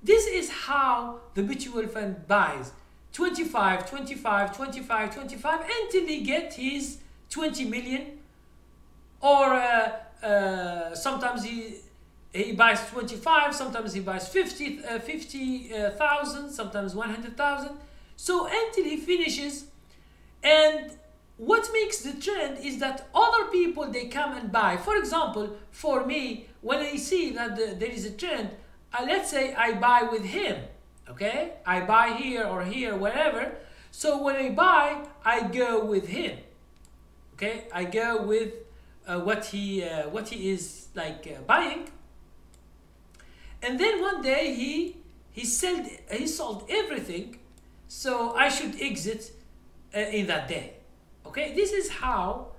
This is how the mutual fund buys 25 until he get his 20 million, or sometimes he buys 25, sometimes he buys 50,000, sometimes 100,000. So until he finishes. And what makes the trend is that other people, they come and buy. For example, for me, when I see that there is a trend, let's say I buy with him, Okay, I buy here or here, wherever. So when I buy, I go with him. Okay, I go with what he is like buying. And then one day he sold everything, so I should exit in that day. Okay, this is how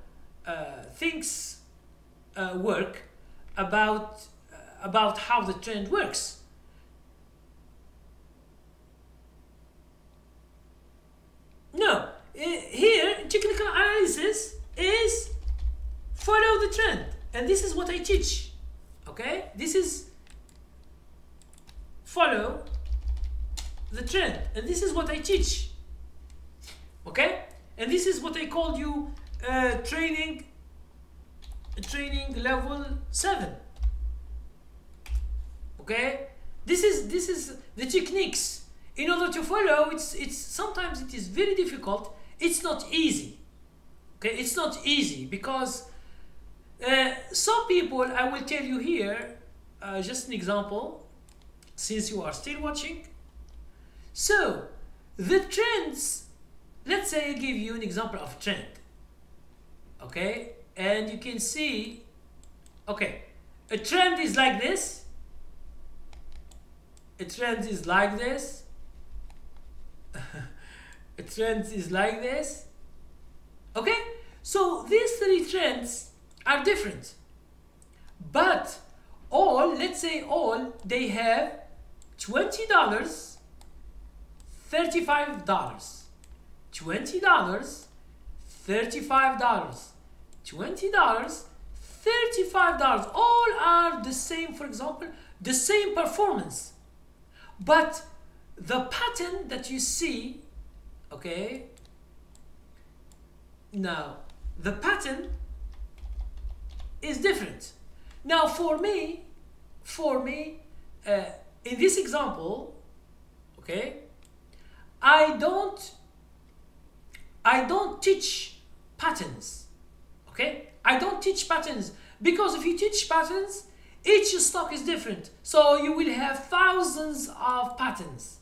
things work about how the trend works. No, here technical analysis is follow the trend, and this is what I teach. Okay, this is follow the trend, and this is what I teach. Okay, and this is what I called you training level 7. Okay, this is the techniques. In order to follow, it's sometimes it is very difficult. It's not easy. Okay, it's not easy because some people, I will tell you here, just an example, since you are still watching. So the trends, let's say I give you an example of trend. Okay, and you can see, okay, a trend is like this. A trend is like this. A trend is like this. Okay, so these 3 trends are different, but all, let's say all, they have $20, $35, $20, $35, $20, $35. All are the same, for example, the same performance, but the pattern that you see, okay, now the pattern is different. Now for me, in this example, okay, I don't teach patterns. Okay, I don't teach patterns, because if you teach patterns, each stock is different, so you will have thousands of patterns.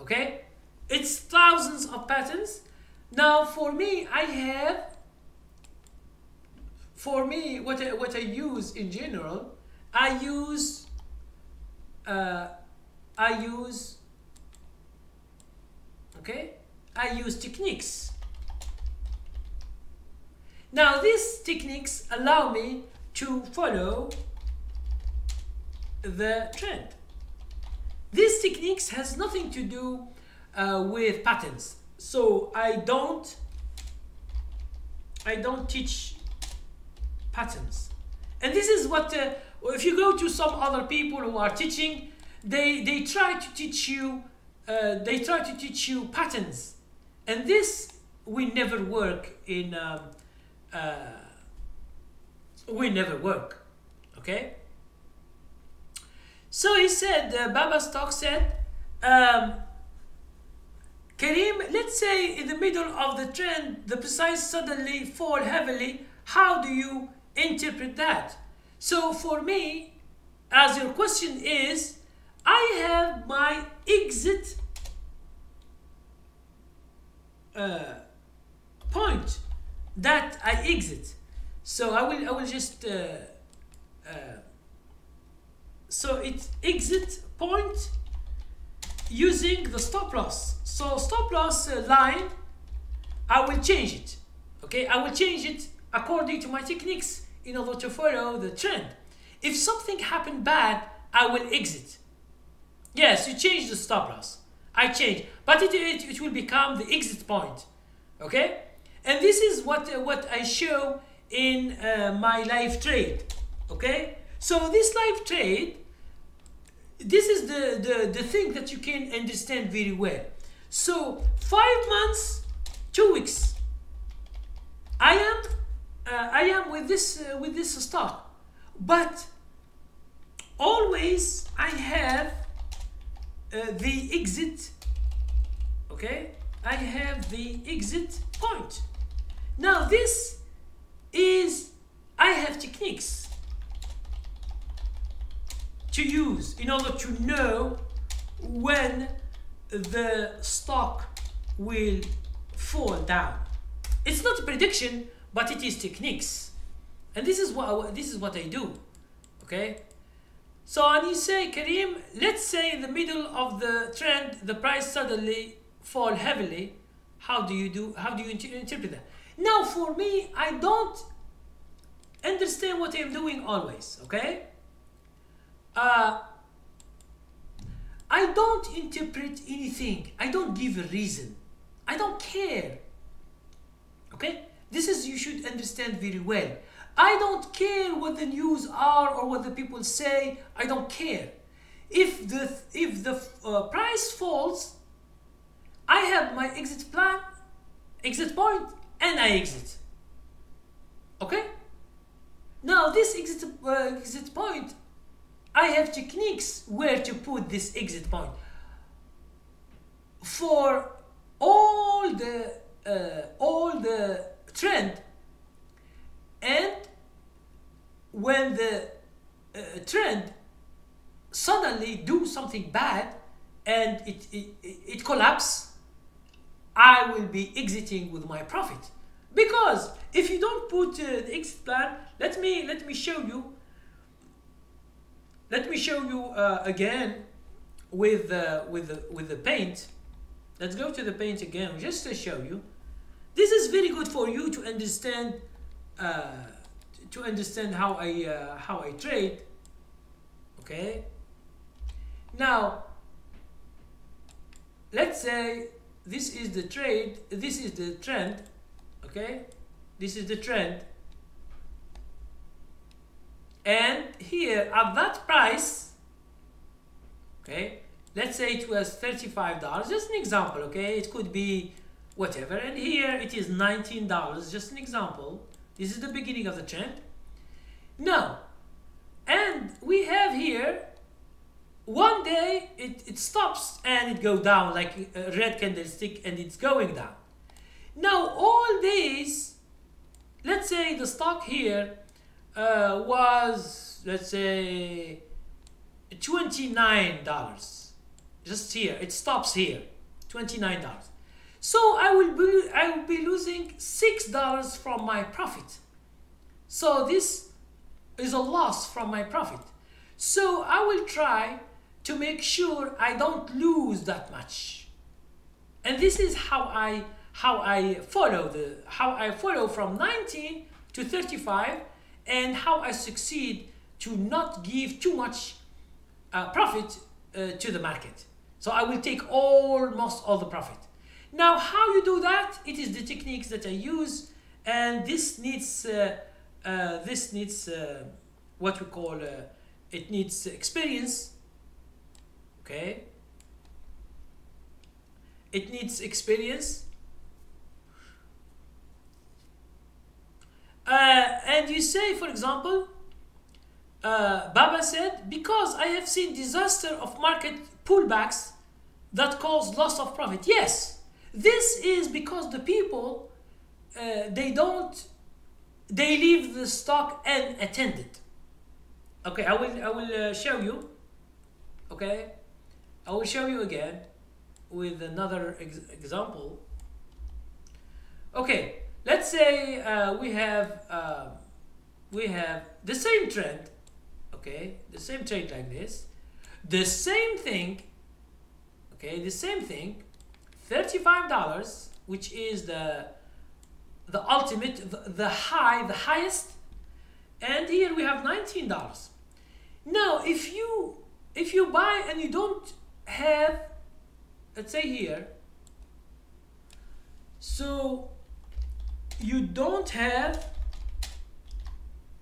Okay, it's thousands of patterns. Now for me, what I use in general, I use techniques. Now these techniques allow me to follow the trend. These techniques has nothing to do with patterns, so I don't teach patterns. And this is what if you go to some other people who are teaching, they try to teach you patterns, and this will never work in will never work. Okay, so he said, Baba Stock said, Karim, let's say in the middle of the trend, the price suddenly fall heavily. How do you interpret that? So for me, as your question is, I have my exit point that I exit. So I will just so it's exit point using the stop loss. So stop loss line, I will change it. Okay, I will change it according to my techniques in order to follow the trend. If something happened bad, I will exit. Yes, you change the stop loss. I change, but it will become the exit point. Okay, and this is what I show in my live trade. Okay, so this live trade, this is the thing that you can understand very well. So 5 months, 2 weeks, I am with this stock, but always I have the exit. Okay, I have the exit point. Now this is, I have techniques to use in order to know when the stock will fall down. It's not a prediction, but it is techniques, and this is what I do. Okay, so and you say, Karim, let's say in the middle of the trend the price suddenly fall heavily. How do you interpret that? Now for me, I don't understand what I'm doing always. Okay, I don't interpret anything. I don't give a reason. I don't care. Okay, this is, you should understand very well. I don't care what the news are or what the people say. I don't care. If the price falls, I have my exit plan, exit point, and I exit. Okay. Now this exit point, I have techniques where to put this exit point for all the trend, and when the trend suddenly do something bad and it collapse, I will be exiting with my profit. Because if you don't put the exit plan, let me show you. Let me show you again with the paint. Let's go to the paint again just to show you. This is very good for you to understand how I trade. Okay. Now let's say this is the trade. This is the trend. Okay. This is the trend. And here at that price, okay, let's say it was $35, just an example, okay, it could be whatever, and here it is $19, just an example. This is the beginning of the trend. Now, and we have here, one day it stops and it goes down like a red candlestick, and it's going down. Now all these, let's say the stock here was, let's say, $29. Just here, it stops here, $29. So I will be losing $6 from my profit. So this is a loss from my profit. So I will try to make sure I don't lose that much. And this is how I follow from 19 to 35, and how I succeed to not give too much profit to the market. So I will take almost all the profit. Now how you do that? It is the techniques that I use, and this needs what we call it needs experience. Okay, it needs experience. And you say, for example, Baba said, because I have seen disaster of market pullbacks that cause loss of profit. Yes, this is because the people they leave the stock unattended. Okay, I will show you. Okay, I will show you again with another example. Okay, let's say we have the same trend. Okay, the same trade like this, the same thing. Okay, the same thing, $35, which is the ultimate, the highest, and here we have $19. Now if you buy and you don't have, let's say here, so you don't have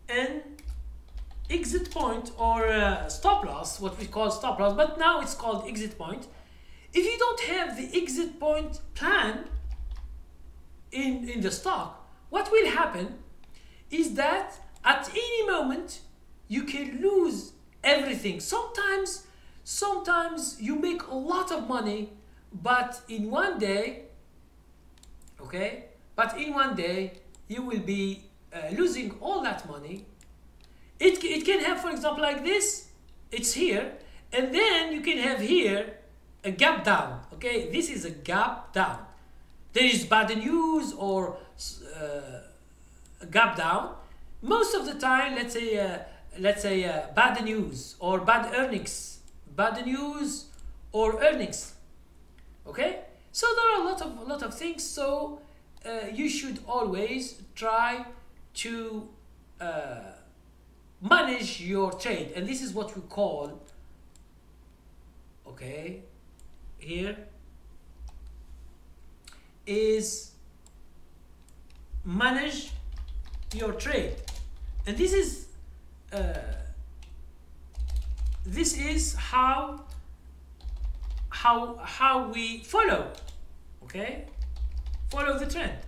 an exit point or stop loss, what we call stop loss, but now it's called exit point. If you don't have the exit point plan in the stock, what will happen is that at any moment you can lose everything. Sometimes you make a lot of money, but in one day, okay, but in one day you will be losing all that money. It can have, for example, like this, it's here, and then you can have here, a gap down. Okay, this is a gap down. There is bad news or a gap down. Most of the time, let's say bad news or bad earnings, bad news or earnings. Okay, so there are a lot of things. So you should always try to manage your trade, and this is what we call, okay, here is manage your trade, and this is how we follow, okay, follow the trend.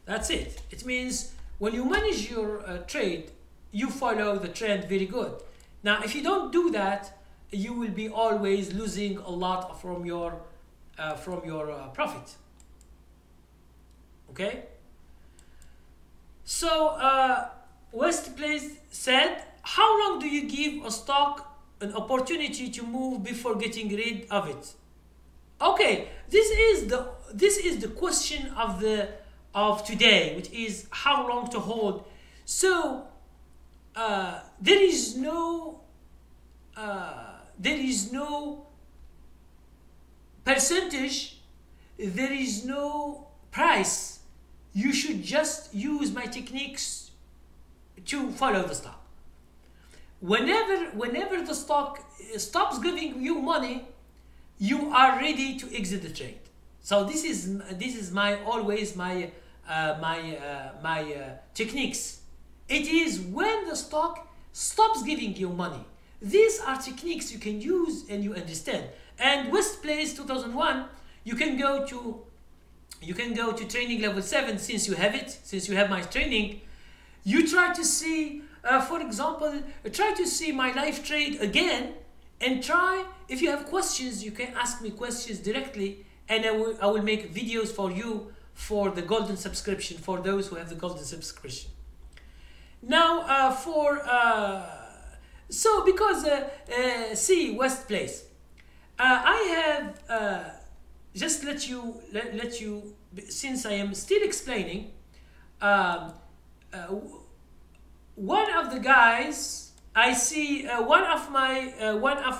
That's it. It means when you manage your trade, you follow the trend very good. Now, if you don't do that, you will be always losing a lot from your profit. Okay. So West Place said, "How long do you give a stock an opportunity to move before getting rid of it?" Okay, this is the question of today, which is how long to hold. So there is no percentage, there is no price. You should just use my techniques to follow the stock. Whenever the stock stops giving you money, you are ready to exit the trade. So this is my techniques. It is when the stock stops giving you money. These are techniques you can use and you understand. And West Place 2001, you can go to training level 7 since you have it, since you have my training. You try to see, for example, try to see my live trade again, and try, if you have questions, you can ask me questions directly, and I will make videos for you for the golden subscription, for those who have the golden subscription. Now so because see West Place, I have just let you since I am still explaining, one of the guys I see, one of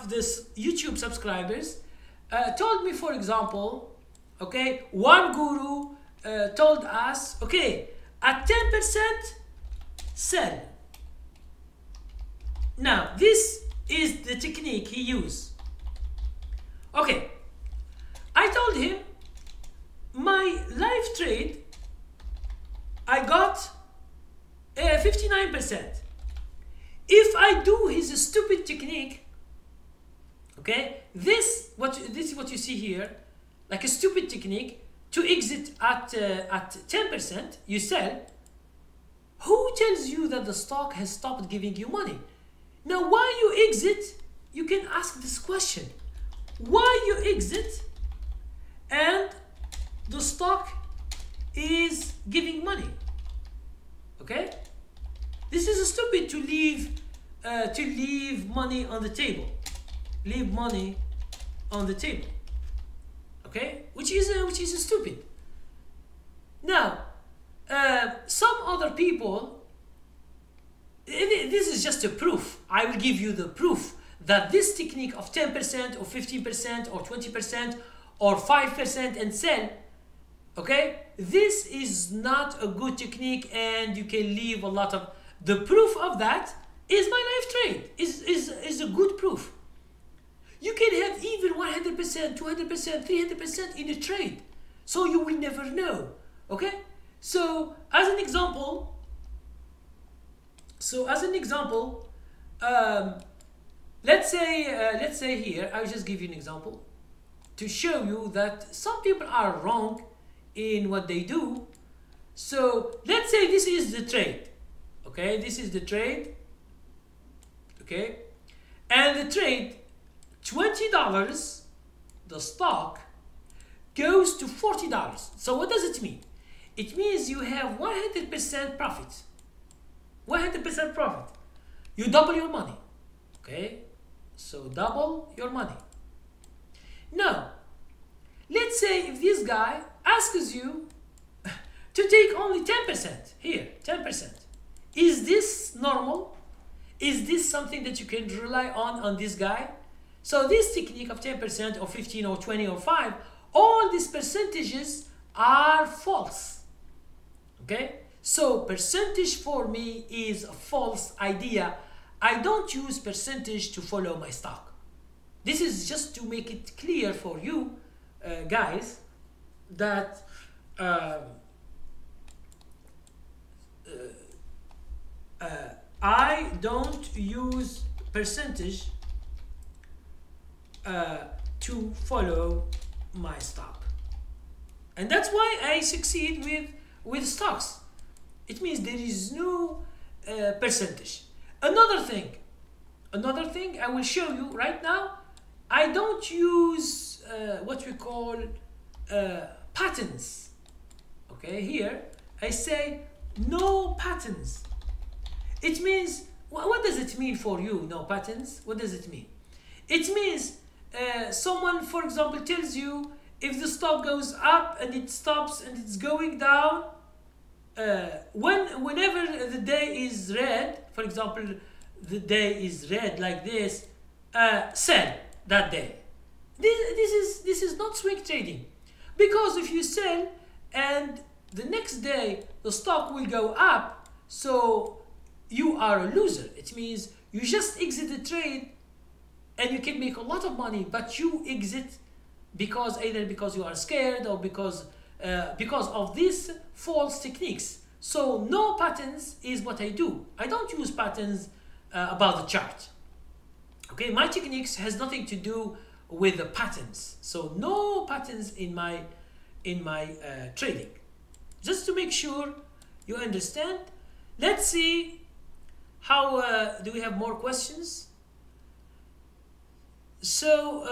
this YouTube subscribers told me, for example, okay, one guru told us, okay, at 10% sell. Now this is the technique he used. Okay, I told him my live trade, I got 59%. If I do his stupid technique, okay, this is what you see here, like a stupid technique to exit at 10%, you sell. Who tells you that the stock has stopped giving you money? Now, why you exit? You can ask this question: why you exit and the stock is giving money? Okay, this is stupid to leave money on the table. Leave money on the table. Okay, which is stupid. Now, some other people. This is just a proof. I will give you the proof that this technique of 10% or 15% or 20% or 5% and sell, okay, this is not a good technique, and you can leave a lot of. The proof of that is my live trade. Is a good proof. You can have even 100%, 200%, 300% in a trade, so you will never know. Okay, so as an example. Let's say here, I'll just give you an example to show you that some people are wrong in what they do. So let's say this is the trade. Okay, this is the trade. Okay, and the trade, $20, the stock goes to $40. So what does it mean? It means you have 100% profit. 100% profit. You double your money. Okay, So double your money. Now, let's say if this guy asks you to take only 10%, here, 10%. Is this normal? Is this something that you can rely on this guy? So this technique of 10% or 15 or 20 or 5, all these percentages are false. Okay? So percentage for me is a false idea. I don't use percentage to follow my stock. This is just to make it clear for you guys that I don't use percentage to follow my stock, and that's why I succeed with stocks. It means there is no percentage. Another thing I will show you right now. I don't use what we call patterns. Okay, here I say no patterns. It means, what does it mean for you, no patterns? What does it mean? It means someone, for example, tells you if the stock goes up and it stops and it's going down, whenever the day is red, for example, the day is red like this, sell that day. This is not swing trading, because if you sell and the next day the stock will go up, so you are a loser. It means you just exit the trade and you can make a lot of money, but you exit either because you are scared or because of these false techniques. So no patterns is what I do. I don't use patterns about the chart. Okay, my techniques has nothing to do with the patterns. So no patterns in my trading. Just to make sure you understand. Let's see how do we have more questions. So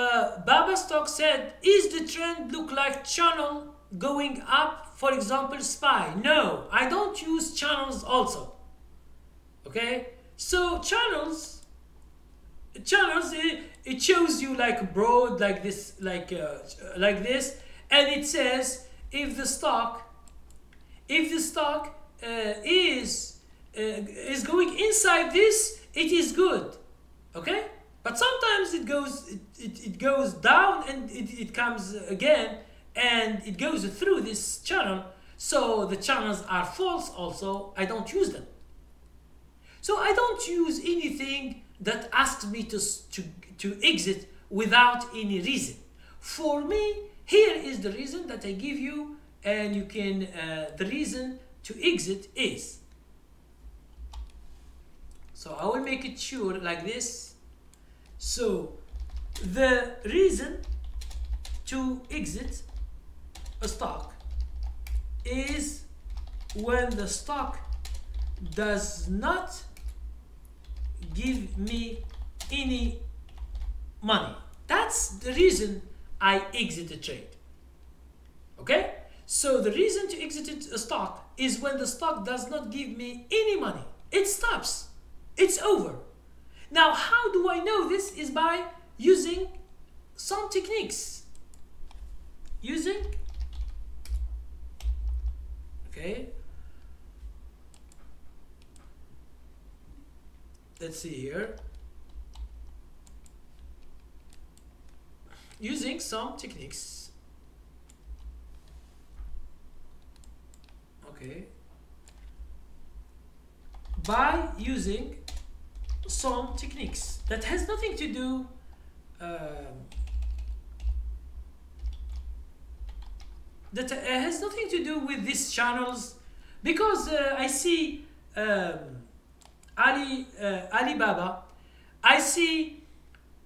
Baba Stock said, is the trend look like channel going up, for example SPY? No, I don't use channels also. Okay, so channels it shows you like broad, like this, like this, and it says if the stock is going inside this, it is good. Okay, but sometimes it goes down and it comes again and it goes through this channel. So the channels are false also. I don't use them. So I don't use anything that asks me to exit without any reason. For me, here is the reason that I give you, and you can the reason to exit is. So I will make it sure like this. So the reason to exit a stock is when the stock does not give me any money. That's the reason I exit the trade. Okay? So the reason to exit a stock is when the stock does not give me any money. It stops. It's over. Now, how do I know this? Is by using some techniques. Okay. Let's see here. Using some techniques. Okay. By using some techniques that has nothing to do with these channels, because I see Alibaba, I see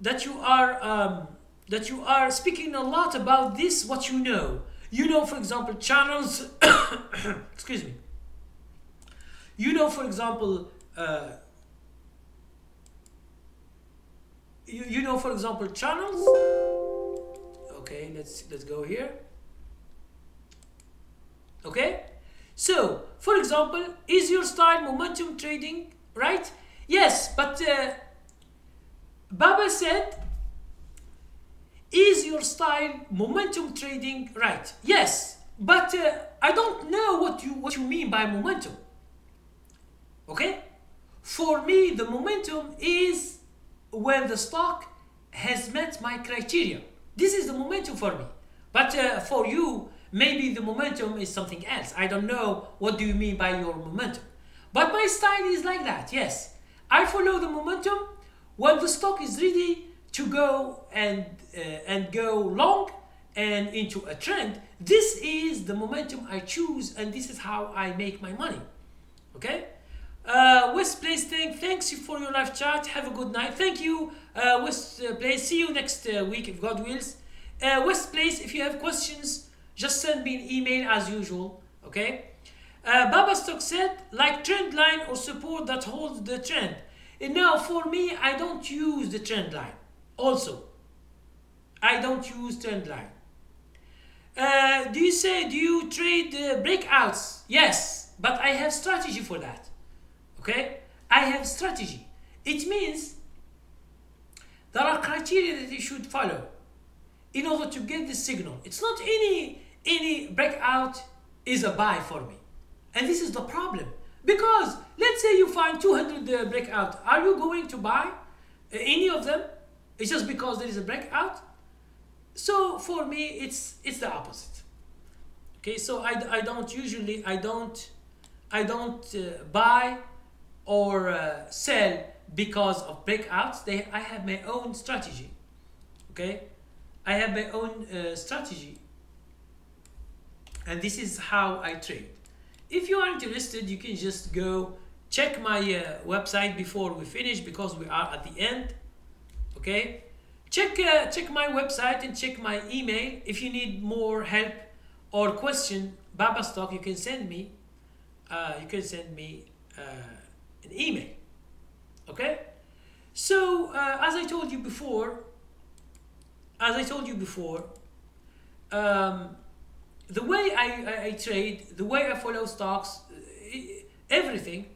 that you are speaking a lot about this, what you know. You know, for example, channels. Excuse me. You know, for example, you know, for example, channels. Okay, let's go here. Okay, so for example, is your style momentum trading, right? Yes, but Baba said, is your style momentum trading? Right. Yes, but I don't know what you mean by momentum. Okay? For me, the momentum is when the stock has met my criteria. This is the momentum for me. But for you, maybe the momentum is something else. I don't know what do you mean by your momentum. But my style is like that, yes. I follow the momentum when the stock is ready to go and go long and into a trend. This is the momentum I choose, and this is how I make my money. Okay? West Place, thanks you for your live chat. Have a good night. Thank you, West Place. See you next week if God wills. West Place, if you have questions, just send me an email as usual. Okay? Baba Stock said, like trend line or support that holds the trend. And now for me, I don't use the trend line. Also, I don't use trend line. Do you trade breakouts? Yes, but I have strategy for that. Okay? I have strategy. It means there are criteria that you should follow in order to get the signal. It's not any breakout is a buy for me. And this is the problem. Because let's say you find 200 breakout. Are you going to buy any of them? It's just because there is a breakout. So for me, it's the opposite. Okay, so I don't buy or sell because of breakouts. I have my own strategy. Okay, I have my own strategy, and this is how I trade. If you are interested, you can just go check my website before we finish, because we are at the end. Okay, check my website and check my email. If you need more help or question Baba Stock, you can send me an email. Okay, so as I told you before, the way I trade, the way I follow stocks, everything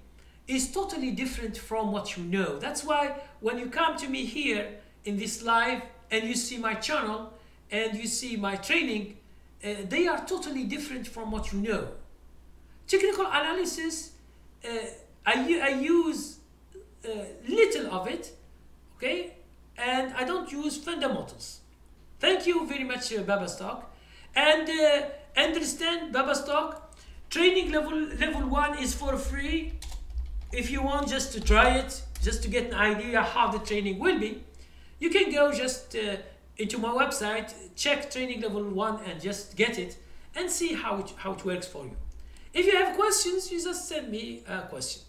is totally different from what you know. That's why when you come to me here in this live and you see my channel and you see my training, they are totally different from what you know. Technical analysis, I use little of it, okay, and I don't use fundamentals. Thank you very much, Baba Stock. And understand, Baba Stock, training level 1 is for free. If you want just to try it, just to get an idea how the training will be, you can go just into my website, check training level 1 and just get it and see how it works for you. If you have questions, you just send me a question.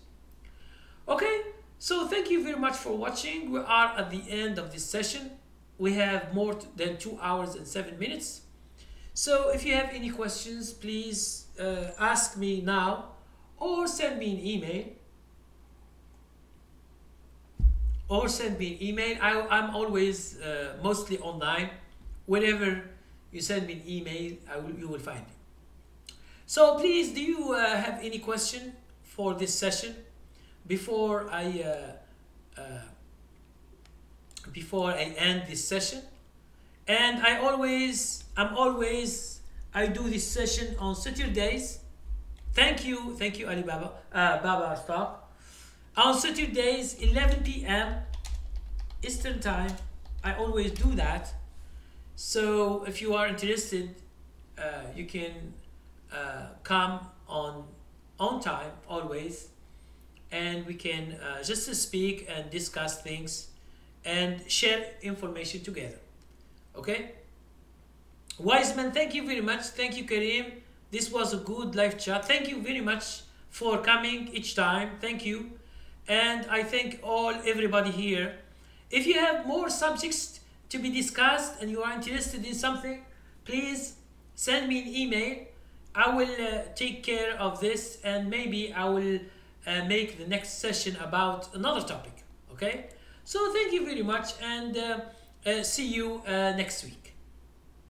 Okay, so thank you very much for watching. We are at the end of this session. We have more than 2 hours and 7 minutes. So if you have any questions, please ask me now or send me an email. I'm always mostly online. Whenever you send me an email, you will find me. So please, do you have any question for this session before I end this session? And I do this session on Saturdays. Thank you Alibaba, Baba Stock. On Saturdays, 11 p.m. Eastern Time. I always do that. So if you are interested, you can come on time always, and we can just speak and discuss things and share information together. Okay? Wiseman, thank you very much. Thank you, Kareem. This was a good live chat. Thank you very much for coming each time. Thank you. And I thank everybody here. If you have more subjects to be discussed and you are interested in something, please send me an email. I will take care of this, and maybe I will make the next session about another topic. Okay? So thank you very much, and see you next week.